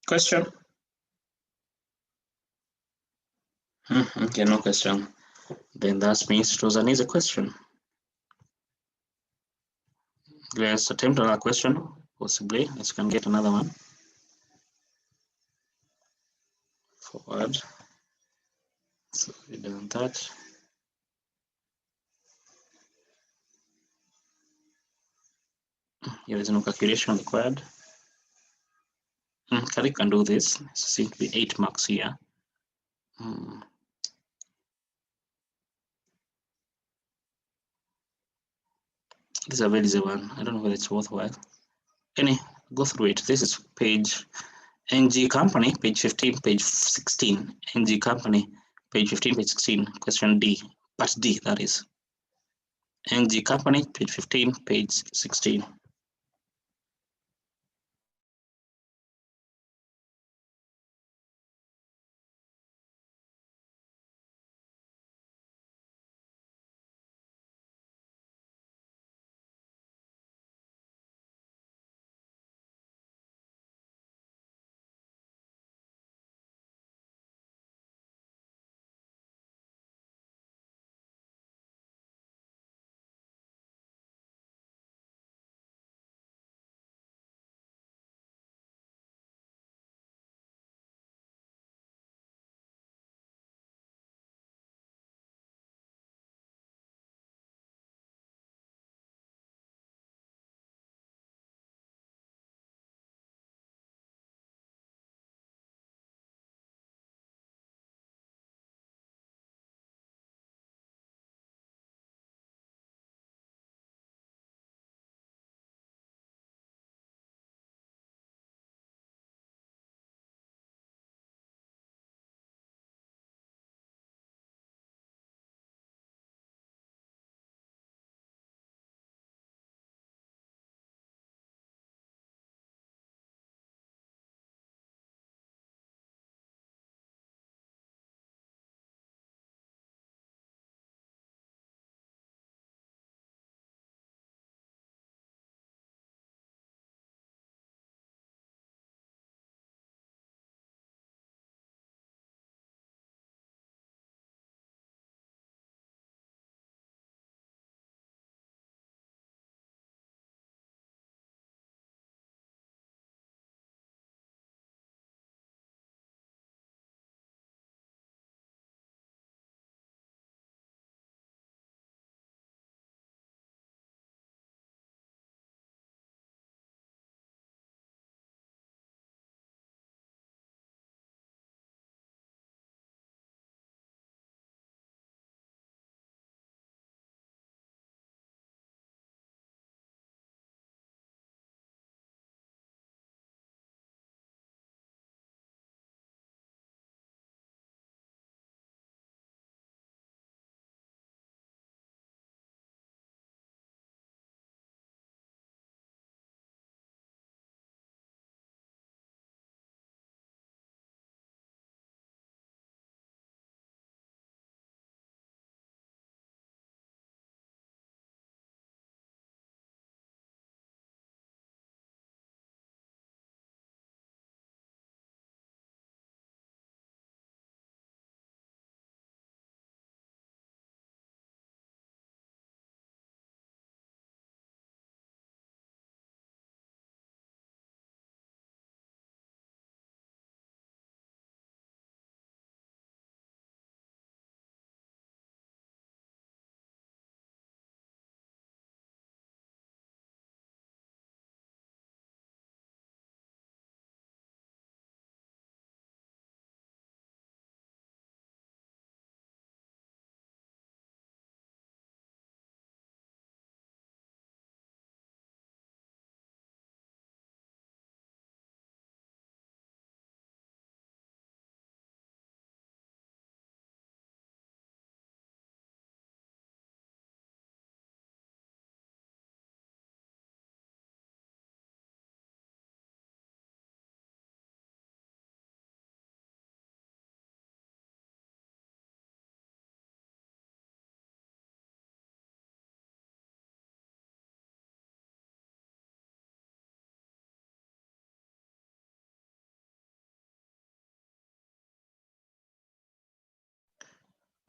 Question? Okay, no question. Then that means it was an easy question. Let's attempt another question, possibly. Let's can get another one. Forward. So we done that. Here is no calculation required. Kari can do this. It seems to be 8 marks here. This is a very easy one. I don't know whether it's worthwhile. Go through it. This is page NG Company, page 15, page 16. NG Company, page 15, page 16. Question D, part D, that is. NG Company, page 15, page 16.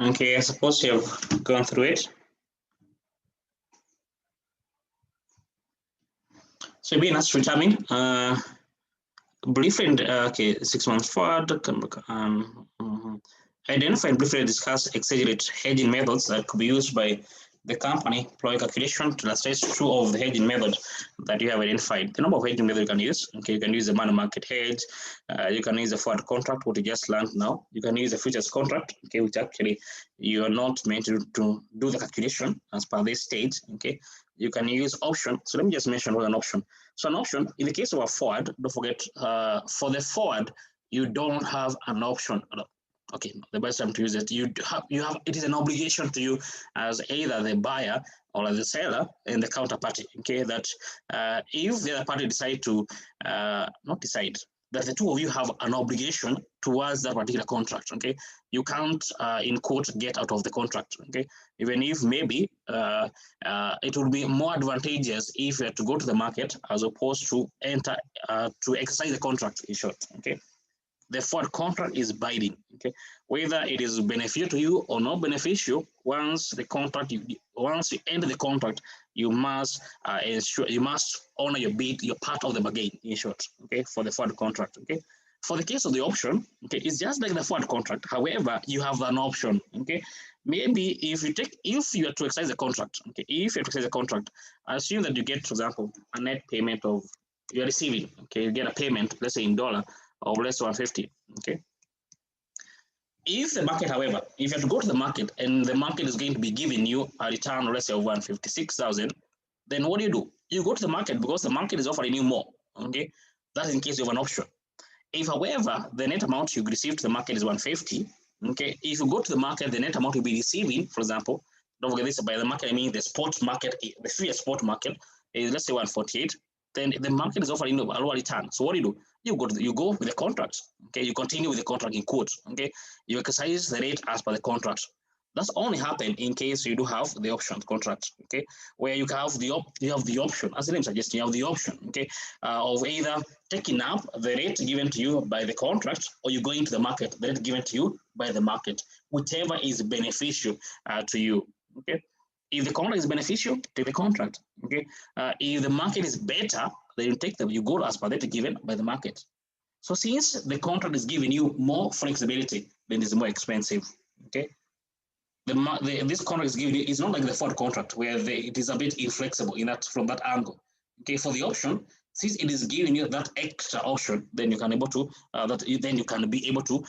Okay, I suppose you have gone through it. So you've been asked to determine briefly, okay, 6 months forward, identify and briefly discuss exchange rate hedging methods that could be used by the company employee calculation to illustrate two of the hedging method that you have identified. The number of hedging methods you can use. Okay, you can use the money market hedge, you can use the forward contract, what you just learned now. You can use the futures contract, okay, which actually you are not meant to do the calculation as per this stage. Okay, you can use option. So let me just mention what an option. So an option, in the case of a forward, don't forget, for the forward, you don't have an option. Okay, the best time to use it, you have it is an obligation to you as either the buyer or as the seller and the counterparty. Okay, that if the other party decide to not decide, that the two of you have an obligation towards that particular contract. Okay, you can't in quote get out of the contract. Okay, even if maybe it would be more advantageous if you had to go to the market as opposed to enter to exercise the contract, in short. Okay, the forward contract is binding. Okay, whether it is beneficial to you or not beneficial, once the contract, once you enter the contract, you must ensure, you must honor your bid, your part of the bargain, in short. Okay, for the forward contract. Okay, for the case of the option, okay, it's just like the forward contract. However, you have an option. Okay, maybe if you are to exercise the contract, okay, if you exercise the contract, assume that you get, for example, a net payment of, you're receiving, okay, you get a payment, let's say in dollar, or less than 150. Okay. If the market, however, if you have to go to the market and the market is going to be giving you a return, let's say of 156,000, then what do? You go to the market because the market is offering you more. Okay. That's in case you have an option. If, however, the net amount you receive to the market is 150, okay, if you go to the market, the net amount you'll be receiving, for example, don't forget this, by the market, I mean the spot market, the free spot market is, let's say, 148, then the market is offering a lower return. So what do? You go with the contract. Okay, you continue with the contract in quotes. Okay, you exercise the rate as per the contract. That's only happen in case you do have the option contract. Okay, where you have the option, as the name suggests, you have the option. Okay, of either taking up the rate given to you by the contract, or you go into the market, the rate given to you by the market, whichever is beneficial to you. Okay. If the contract is beneficial, take the contract. Okay. If the market is better, then you take them. You go as per that given by the market. So since the contract is giving you more flexibility, then it's more expensive. Okay. This contract is giving you, it's not like the forward contract where it is a bit inflexible in that, from that angle. Okay. For the option, since it is giving you that extra option, then you can able to then you can be able to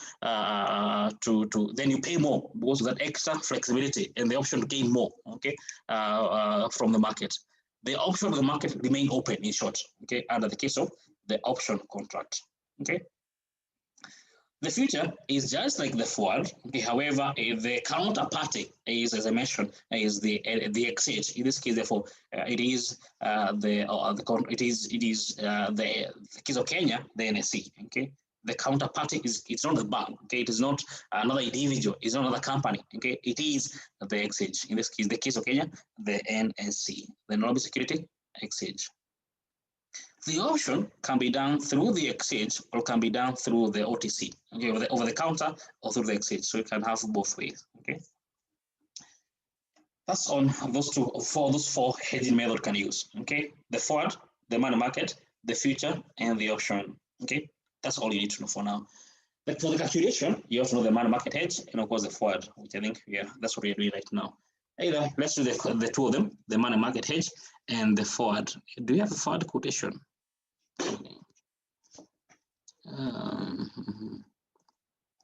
then you pay more because of that extra flexibility and the option to gain more. Okay, from the market, the option of the market remain open, in short. Okay, under the case of the option contract. Okay. The future is just like the forward. Okay, however, the counterparty is, as I mentioned, is the exchange. In this case, therefore, it is the case of Kenya, the NSE. Okay, the counterparty is, it's not the bank. Okay, it is not another individual. It's not another company. Okay, it is the exchange. In this case, the case of Kenya, the NSE, the Nairobi Security Exchange. The option can be done through the exchange or can be done through the OTC, okay, over the counter or through the exchange. So you can have both ways. Okay. That's on those four hedging method can use. Okay. The forward, the money market, the future, and the option. Okay. That's all you need to know for now. But for the calculation, you have to know the money market hedge and of course the forward, which I think, yeah, that's what we're doing right now. Either let's do the two of them, the money market hedge and the forward. Do you have a forward quotation?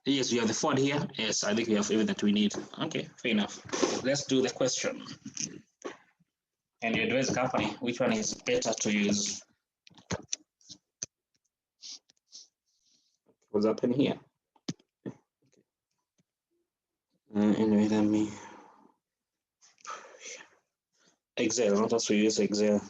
Yes, we have the forward here. Yes, I think we have everything that we need. Okay, fair enough. Let's do the question. And you advise the company which one is better to use. What's happening here? Anyway, let me. Excel, not us to use Excel.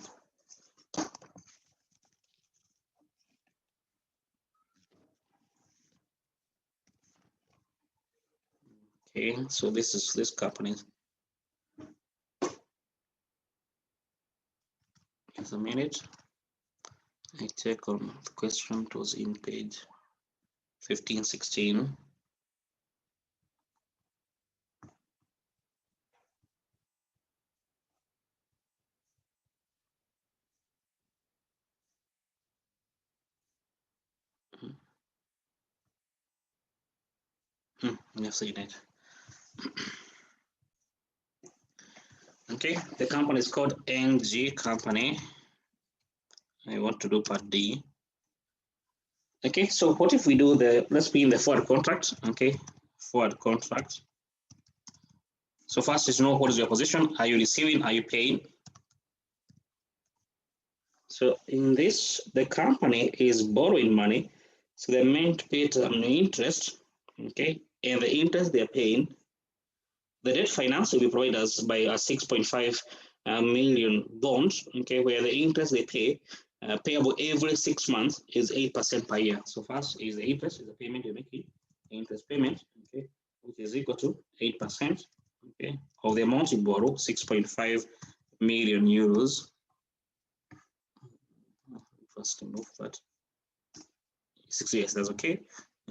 Okay, so this is this company. Just a minute. I check on the question. It was in page 15, 16. You've seen it. Okay, the company is called NG Company. I want to do part D. Okay, so what if we do let's be in the forward contract, okay, forward contract. So first is know what is your position, are you receiving, are you paying? So in this, the company is borrowing money, so they're meant to pay some interest, okay, and the interest they're paying, the debt finance will be provided us by a 6.5 million bonds, okay, where the interest they pay, payable every 6 months is 8% per year. So first is the interest, is the payment you're making, interest payment, okay, which is equal to 8%, okay, of the amount you borrow, 6.5 million euros. First move that 6 years, that's okay.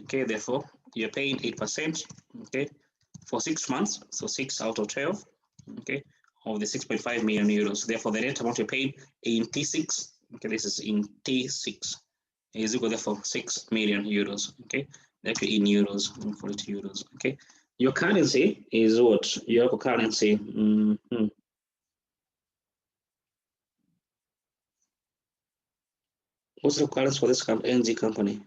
Okay, therefore you're paying 8%, okay, for 6 months, so 6 out of 12, okay, of the 6.5 million euros. Therefore, the net amount you paid in T6, okay, this is in T6, is equal therefore 6 million euros, okay, therefore in euros, for it euros, okay. Your currency is what? Your local currency. What's the currency for this NG company?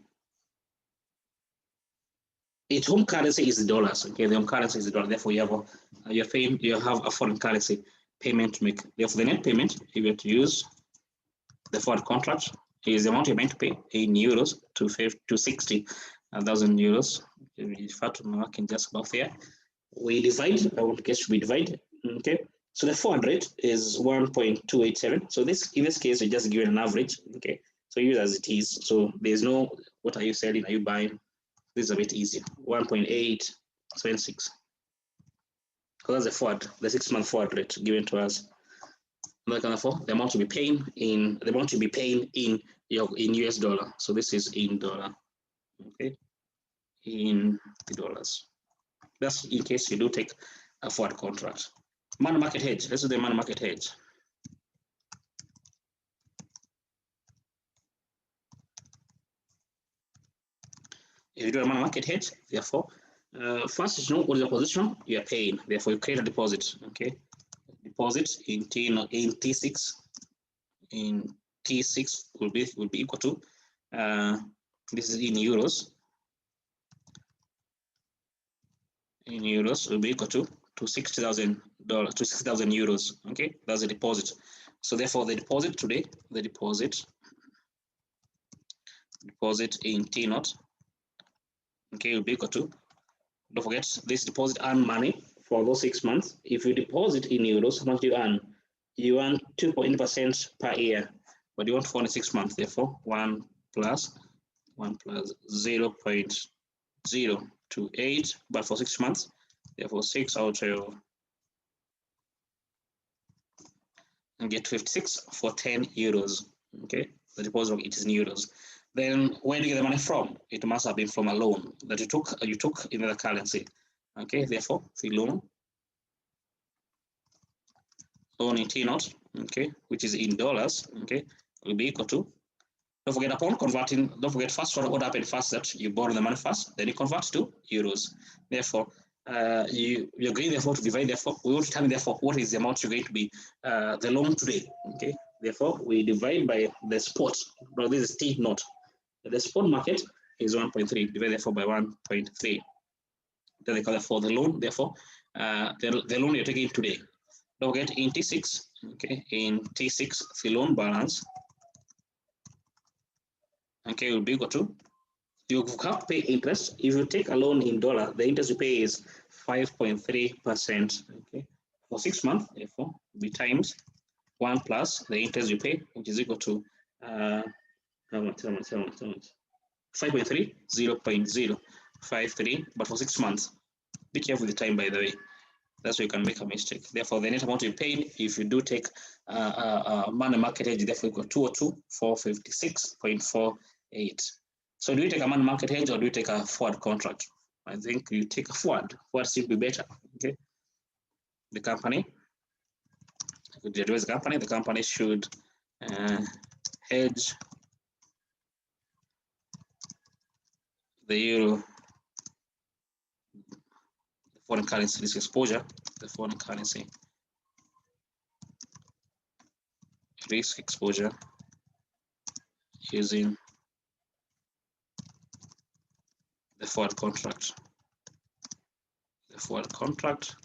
Its home currency is dollars. Okay, the home currency is dollar. Therefore, you have you have a foreign currency payment to make. Therefore, the net payment you have to use the forward contract is the amount you're meant to pay in euros to 60,000 euros. In fact, I'm working just above there. We divide. I want to guess we divide. Okay. So the forward rate is 1.287. So this in this case, we just given an average. Okay. So use as it is. So there's no what are you selling? Are you buying? This is a bit easier. 1.876. Because that's the forward, the 6 month forward rate given to us. Therefore, the amount to be paying in US dollar. So this is in dollar. Okay, in the dollars. That's in case you do take a forward contract. Money market hedge. Let's do the money market hedge. If you do a money market hedge, therefore, first is know what is the position you are paying. Therefore, you create a deposit. Okay, deposit in T6 will be equal to this is in euros. In euros will be equal to $60,000 to 6,000 euros. Okay, that's the deposit. So therefore, the deposit today, the deposit in T naught, okay, will be equal to. Don't forget this deposit earn money for those 6 months. If you deposit in euros, how much do you earn? You earn 2.8% per year, but you want for only 6 months. Therefore, 1 plus 0.028, but for 6 months. Therefore, 6 out of and get 56 for 10 euros. Okay, the deposit it is in euros. Then where do you get the money from? It must have been from a loan that you took in the currency. Okay, therefore, the loan in T naught, okay, which is in dollars, okay, will be equal to. Don't forget upon converting. Don't forget first what happened first that you borrow the money first, then you convert to euros. Therefore, you're going therefore to divide. Therefore, we will determine therefore what is the amount you're going to be the loan today. Okay, therefore we divide by the spot. But this is T naught. The spot market is 1.3. Divide therefore by 1.3. Then they call it for the loan. Therefore, the loan you're taking today. Don't forget in T6. Okay, in T6 the loan balance. Okay, will be equal to. You have to pay interest. If you take a loan in dollar, the interest you pay is 5.3%. Okay, for 6 months, therefore, be times 1 plus the interest you pay, which is equal to how much? 5.3, 0.053, but for 6 months. Be careful with the time, by the way. That's where you can make a mistake. Therefore, the net amount you paid, if you do take money market hedge, therefore equal 202,456.48. So do you take a money market hedge or do you take a forward contract? I think you take a forward. Forward seems to be better. Okay. The company, the company should hedge the euro foreign currency risk exposure, the foreign currency risk exposure using the forward contract. The forward contract,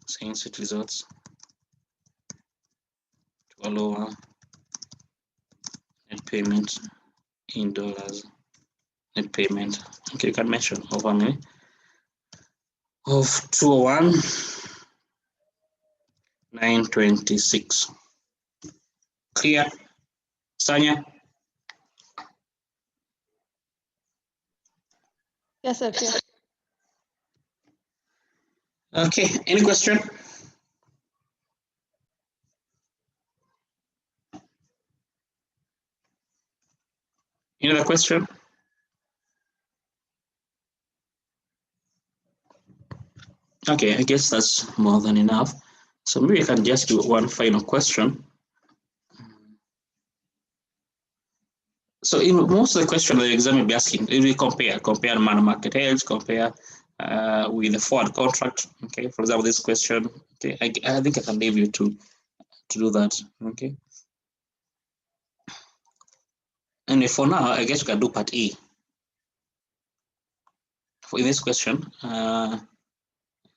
since it results to a lower net payment in dollars. Net payment, okay, you can mention of how many? Of 201,926. Clear, Sanya? Yes, sir. Clear. Okay, any question? Any other question? Okay, I guess that's more than enough. So maybe I can just do one final question. So in most of the questions the exam will be asking, if we compare money market hedge, compare with the forward contract. Okay, for example, this question. Okay, I think I can leave you to do that. Okay. And for now, I guess we can do part E. For this question,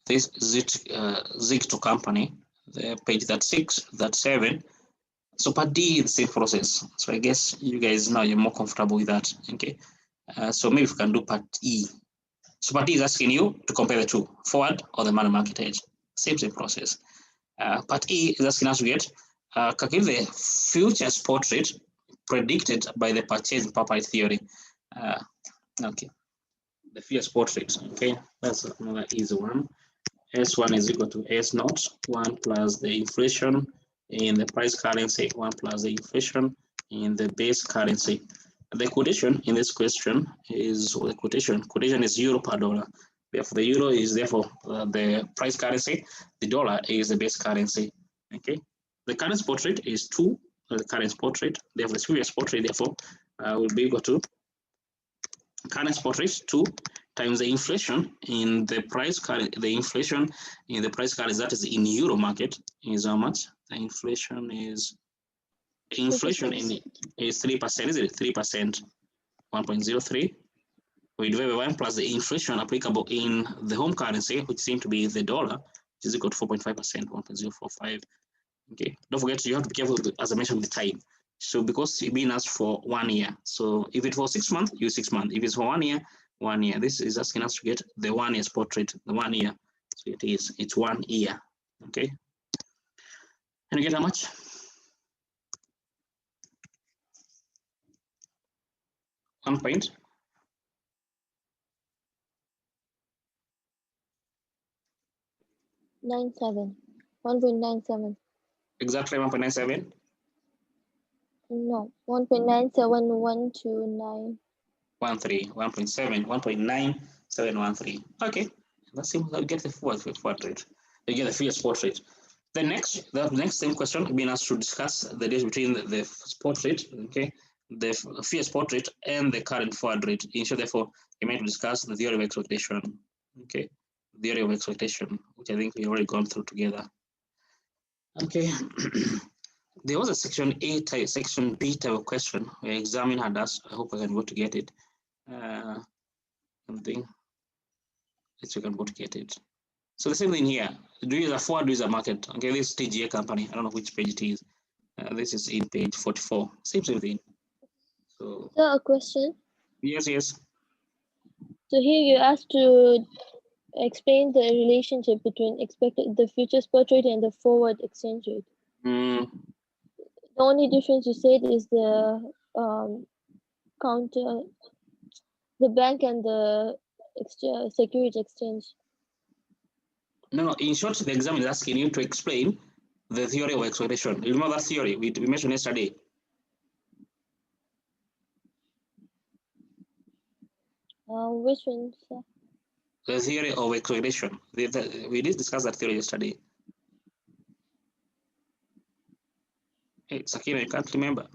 this Zig2 company, the page 36, 37. So part D is the same process. So I guess you guys now you're more comfortable with that. Okay. So maybe we can do part E. So part E is asking you to compare the two, forward or the money market hedge. Same process. Part E is asking us to get calculate the future spot rate predicted by the purchasing power theory. Okay, the future spot rate. Okay, that's another easy one. S1 is equal to S naught, 1 plus the inflation in the price currency, 1 plus the inflation in the base currency. The quotation in this question is the quotation is euro per dollar. Therefore, the euro is therefore the price currency, the dollar is the base currency. Okay, the current spot rate is 2, the current spot rate. Therefore, the previous spot rate therefore will be equal to current spot rate 2 times the inflation in the price currency. The inflation in the price currency, that is in euro market, is how much? The inflation is 3%, is it 3%? 1.03. We divide by 1 plus the inflation applicable in the home currency, which seems to be the dollar, which is equal to 4.5%, 1.045. Okay, don't forget you have to be careful, as I mentioned, the time. So because it's been asked for 1 year, so if it's for 6 months, use 6 months. If it's for 1 year, 1 year. This is asking us to get the 1 year spot rate, the 1 year. So it's 1 year. Okay. And you get how much? One point. 1.97. Exactly 1.97. No, 1.971291. 1.9713. Okay, that's simple. You get the forward rate. You get the free spot rate. The next same question being asked to discuss the difference between the spot rate, okay, the free spot rate and the current forward rate. In short, therefore, you might discuss the theory of expectation. Okay, theory of expectation, which I think we already gone through together. Okay. There was a section A type, section B type of question where examine had asked. I hope I can go to get it. Something. Let's see if I can go to get it. So the same thing here. Do you use a forward, do you use a market? Okay, this is TGA company. I don't know which page it is. This is in page 44. Same thing. So a question. Yes. So here you asked to explain the relationship between the future spot rate and the forward exchange rate. The only difference you said is the the bank and the security exchange. No. In short, the exam is asking you to explain the theory of expectation. You remember that theory we mentioned yesterday? Which one, sir? The theory of expectation. We did discuss that theory yesterday. Hey, Sakina, you can't remember?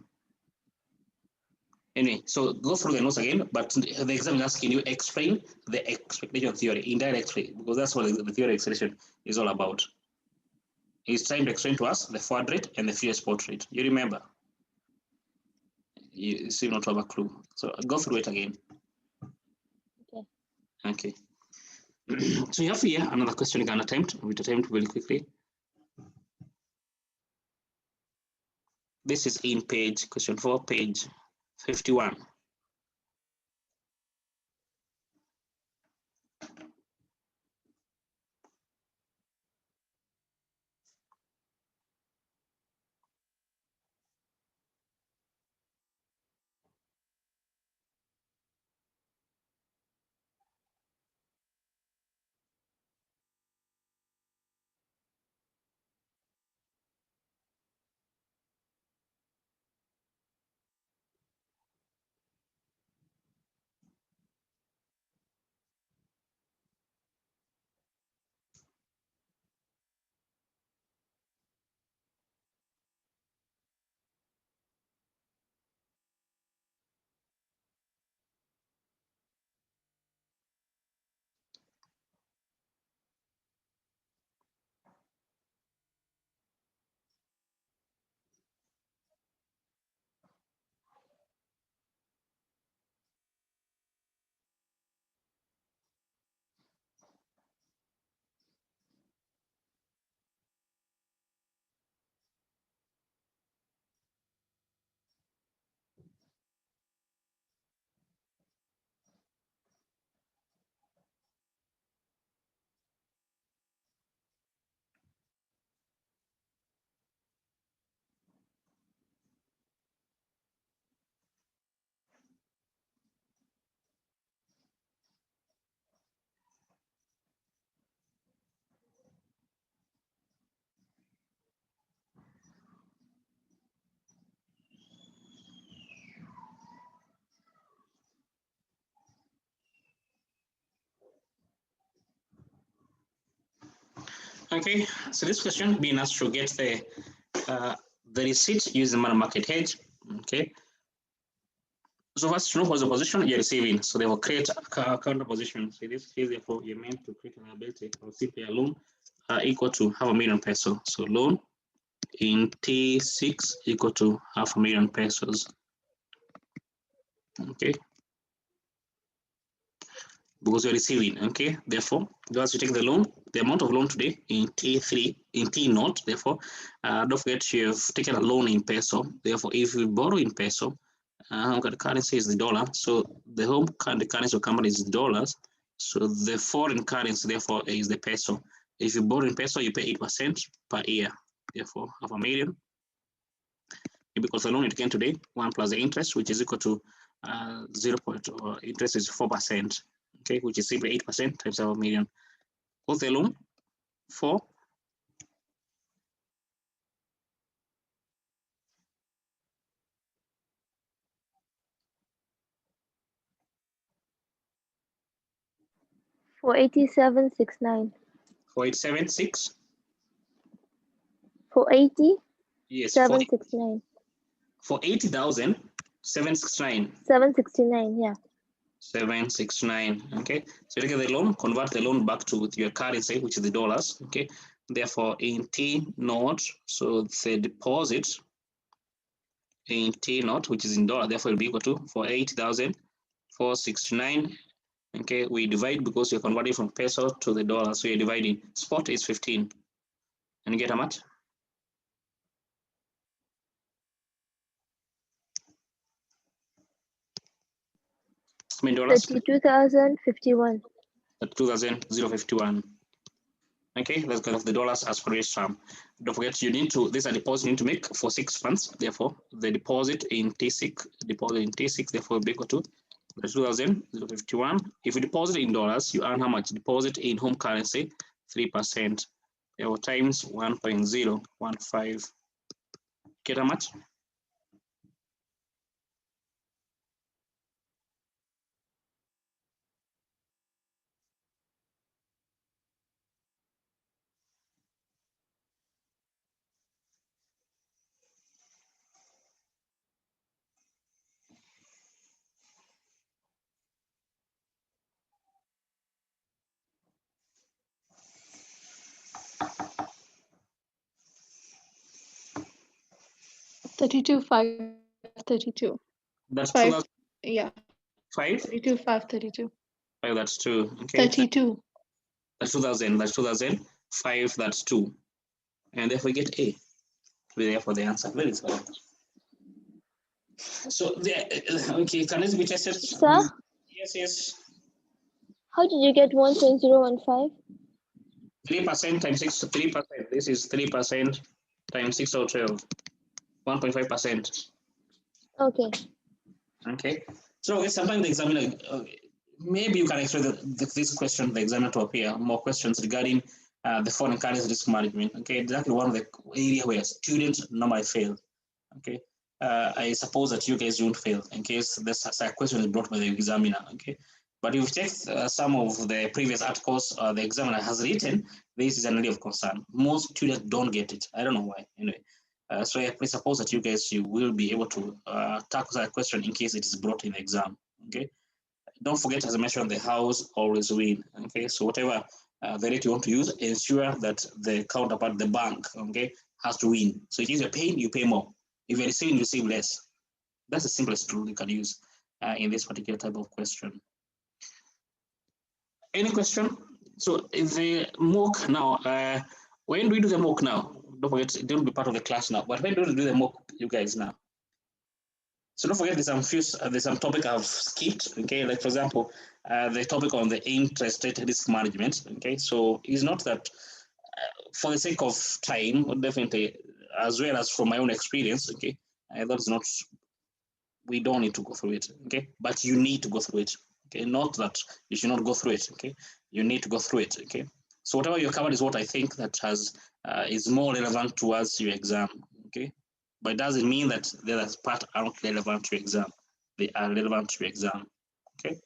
Anyway, so go through the notes again, but the exam is asking you explain the expectation theory indirectly, because that's what the theory expression is all about. He's trying to explain to us the forward rate and the future spot rate. You remember? You seem not to have a clue. So go through it again. Okay. So you have here another question you can attempt. We'll attempt very quickly. This is in page, question 4, page 51. Okay, so this question being asked to get the receipt using money market hedge. Okay, so first to know what's the position you're receiving. So they will create a counter position. So in this case, therefore, you're meant to create a liability or simply a loan equal to $500,000 So loan in T6 equal to $500,000 Okay, because you're receiving. Okay, therefore, once you take the loan, the amount of loan today in T3 in T naught. Therefore, don't forget you've taken a loan in peso. Therefore, if you borrow in peso, the currency is the dollar. So the home the currency of company is dollars. So the foreign currency, therefore, is the peso. If you borrow in peso, you pay 8% per year. Therefore, $500,000. Because the loan you taken today, 1 plus the interest, which is equal to 0. Interest is 4%. Okay, which is simply 8% times $500,000. What's the loan for? For 8769. For 876. For 80. Yes. 769. For 80,000, 769. 769. Yeah. 769. Okay, so you get the loan, convert the loan back to your currency, which is the dollars. Okay, therefore in T naught, so the deposit in T naught, which is in dollar, therefore will be equal to for 8,469. Okay, we divide because you're converting from peso to the dollar, so you're dividing. Spot is 15, and you get how much? I mean dollars. 32,051. 32,051. Okay, that's kind of the dollars as per each term. Don't forget, you need to, this is a deposit you need to make for 6 months. Therefore, the deposit in T6, therefore, will be equal to 2,051. If you deposit in dollars, you earn how much? Deposit in home currency, 3%. Therefore, times 1.015. Get how much? 32, 532. That's 5, 2005. yeah. 32, 532. 5, that's 2. Okay. 32. That's 2000. That's 2005. That's 2. And therefore, we get A. We therefore the answer. Very good. So, okay, can this be tested? Sir? Yes, yes. How did you get 1.015? 3% times 6 to 3%. This is 3% times 6 or 12. 1.5%. Okay. Okay. So sometimes the examiner, maybe you can expect this question, the examiner to appear more questions regarding the foreign currency risk management. Okay, exactly one of the area where students normally fail. Okay. I suppose that you guys don't fail in case this question is brought by the examiner. Okay. But if you check some of the previous articles the examiner has written, this is an area of concern. Most students don't get it. I don't know why. Anyway, so I presuppose that you will be able to tackle that question in case it is brought in the exam. Okay. Don't forget, as I mentioned, the house always win. Okay. So whatever the rate you want to use, ensure that the counterpart, the bank, okay, has to win. So if you're paying, you pay more. If you're receiving, you receive less. That's the simplest rule you can use in this particular type of question. Any question? So the mock now, when do we do the mock now? Don't forget, it will be part of the class now. But when do we do the mock, you guys now? So don't forget, there's some topic I've skipped. Okay, like for example, the topic on the interest rate risk management. Okay, so it's not that for the sake of time, definitely, as well as from my own experience. Okay, that's not. We don't need to go through it. Okay, but you need to go through it. Okay, not that you should not go through it. Okay, you need to go through it. Okay, so whatever you covered is what I think that has is more relevant towards your exam. Okay, but it doesn't mean that the other part are not relevant to your exam. They are relevant to your exam. Okay.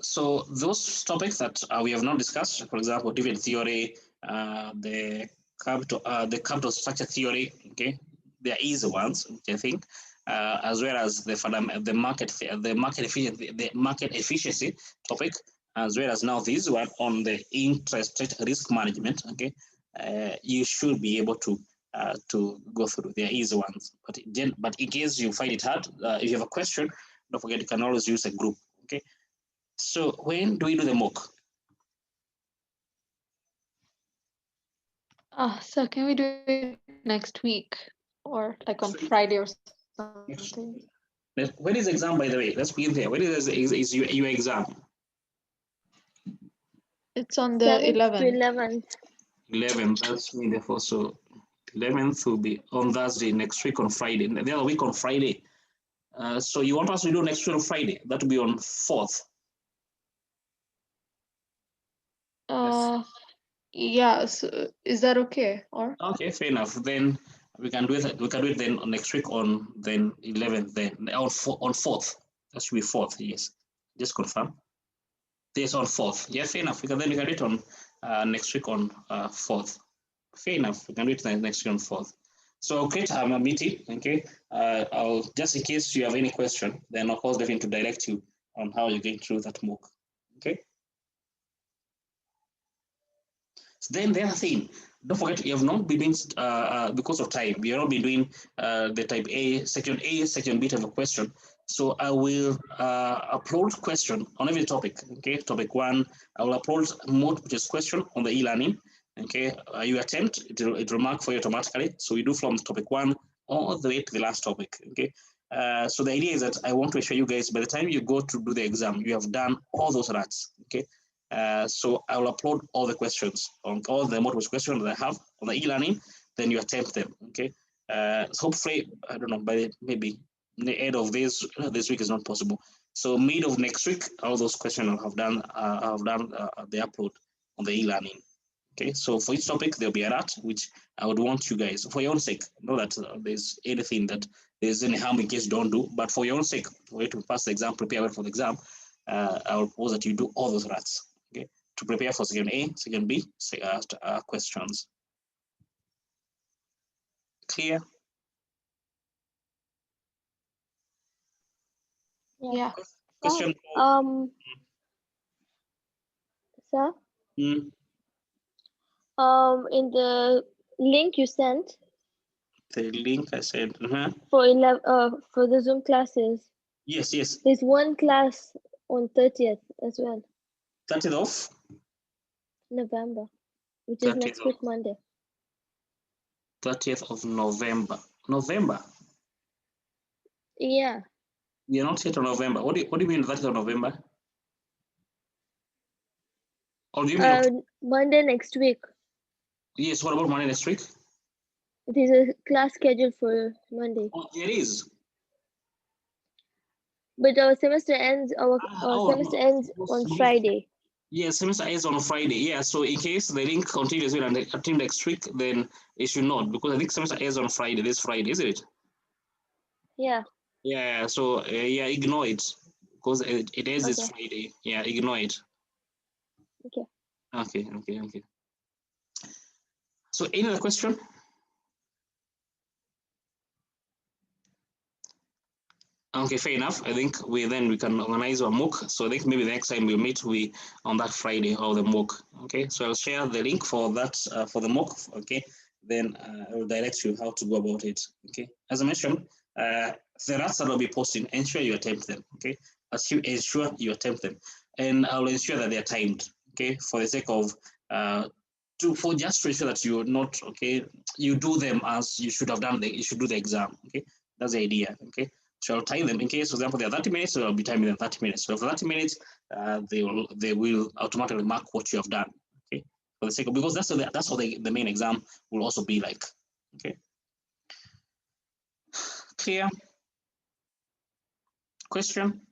So those topics that we have not discussed, for example, dividend theory, the capital structure theory, okay, they are easy ones, which I think, as well as the market efficiency topic, as well as now this one on the interest rate risk management. Okay, you should be able to go through. They are easy ones, but in case you find it hard, if you have a question, don't forget you can always use a group. Okay, so when do we do the mock? So can we do it next week or like on Friday or something? When is the exam, by the way? Let's begin there. When is your exam? It's on the 7th to 11th. 11th. That's me. Therefore, so 11th will be on Thursday. Next week on Friday. The other week on Friday. So you want us to do next week on Friday? That will be on 4th. Yes. Yeah. So is that okay? Or okay, fair enough. Then we can do it. We can do it then next week on then 11th. Then on 4th. That should be 4th. Yes. Just confirm. This on 4th. Yeah, fair enough. We can do it on next week on 4th. Fair enough. We can do it next week on 4th. So create a meeting. Okay. I'll just in case you have any question, then of course definitely to direct you on how you're going through that MOOC. Okay. So then the other thing, don't forget you have not been doing because of time. We have not been doing the type A, section B type of question. So I will upload question on every topic. Okay, topic 1, I will upload multiple choice question on the e-learning. Okay, you attempt it will mark for you automatically. So you do from topic 1 all the way to the last topic. Okay. So the idea is that I want to assure you guys by the time you go to do the exam, you have done all those rats. Okay. So I will upload all the questions on all the multiple questions that I have on the e-learning, then you attempt them. Okay. So hopefully, I don't know, by maybe the end of this week is not possible. So mid of next week, all those questions I'll have done the upload on the e-learning. Okay, so for each topic there'll be a rat, which I would want you guys, for your own sake, not that there's anything that there's any harm in case you don't do, but for your own sake, for you to pass the exam, prepare well for the exam, I will propose that you do all those rats. Okay, to prepare for second A, second B questions. Clear? Yeah. Question. Sir. Hmm. In the link you sent, The link I said. For the Zoom classes. Yes, yes. There's one class on 30th as well. 30th of November, which is next week Monday. 30th of November. November? Yeah. You're not yet on November. What do you mean 30th of November? Or do you mean Monday next week? Yes, what about Monday next week? It is a class scheduled for Monday. Oh, it is. But our semester ends. Our semester ends on Friday. Yeah, semester ends on Friday. Yeah, so in case the link continues until next week, then it should not, because I think semester ends on Friday. This Friday, isn't it? Yeah. Yeah. So yeah, ignore it because it ends this Friday. Yeah, ignore it. Okay. Okay. So any other question? Okay, fair enough. I think we can organize our MOOC. So I think maybe the next time we'll meet on that Friday or the MOOC. Okay, so I'll share the link for that for the MOOC. Okay, then I will direct you how to go about it. Okay, as I mentioned, the rest that I'll be posting, ensure you attempt them. Okay, ensure you attempt them, and I'll ensure that they're timed. Okay, for the sake of just to ensure that you're not you do them as you should have done. You should do the exam. Okay, that's the idea. Okay. So I'll time them in case, for example, they're 30 minutes, so I'll be timing them 30 minutes. So for 30 minutes, they will automatically mark what you have done. Okay, for the sake of, because that's how the main exam will also be like. Okay, clear? Question?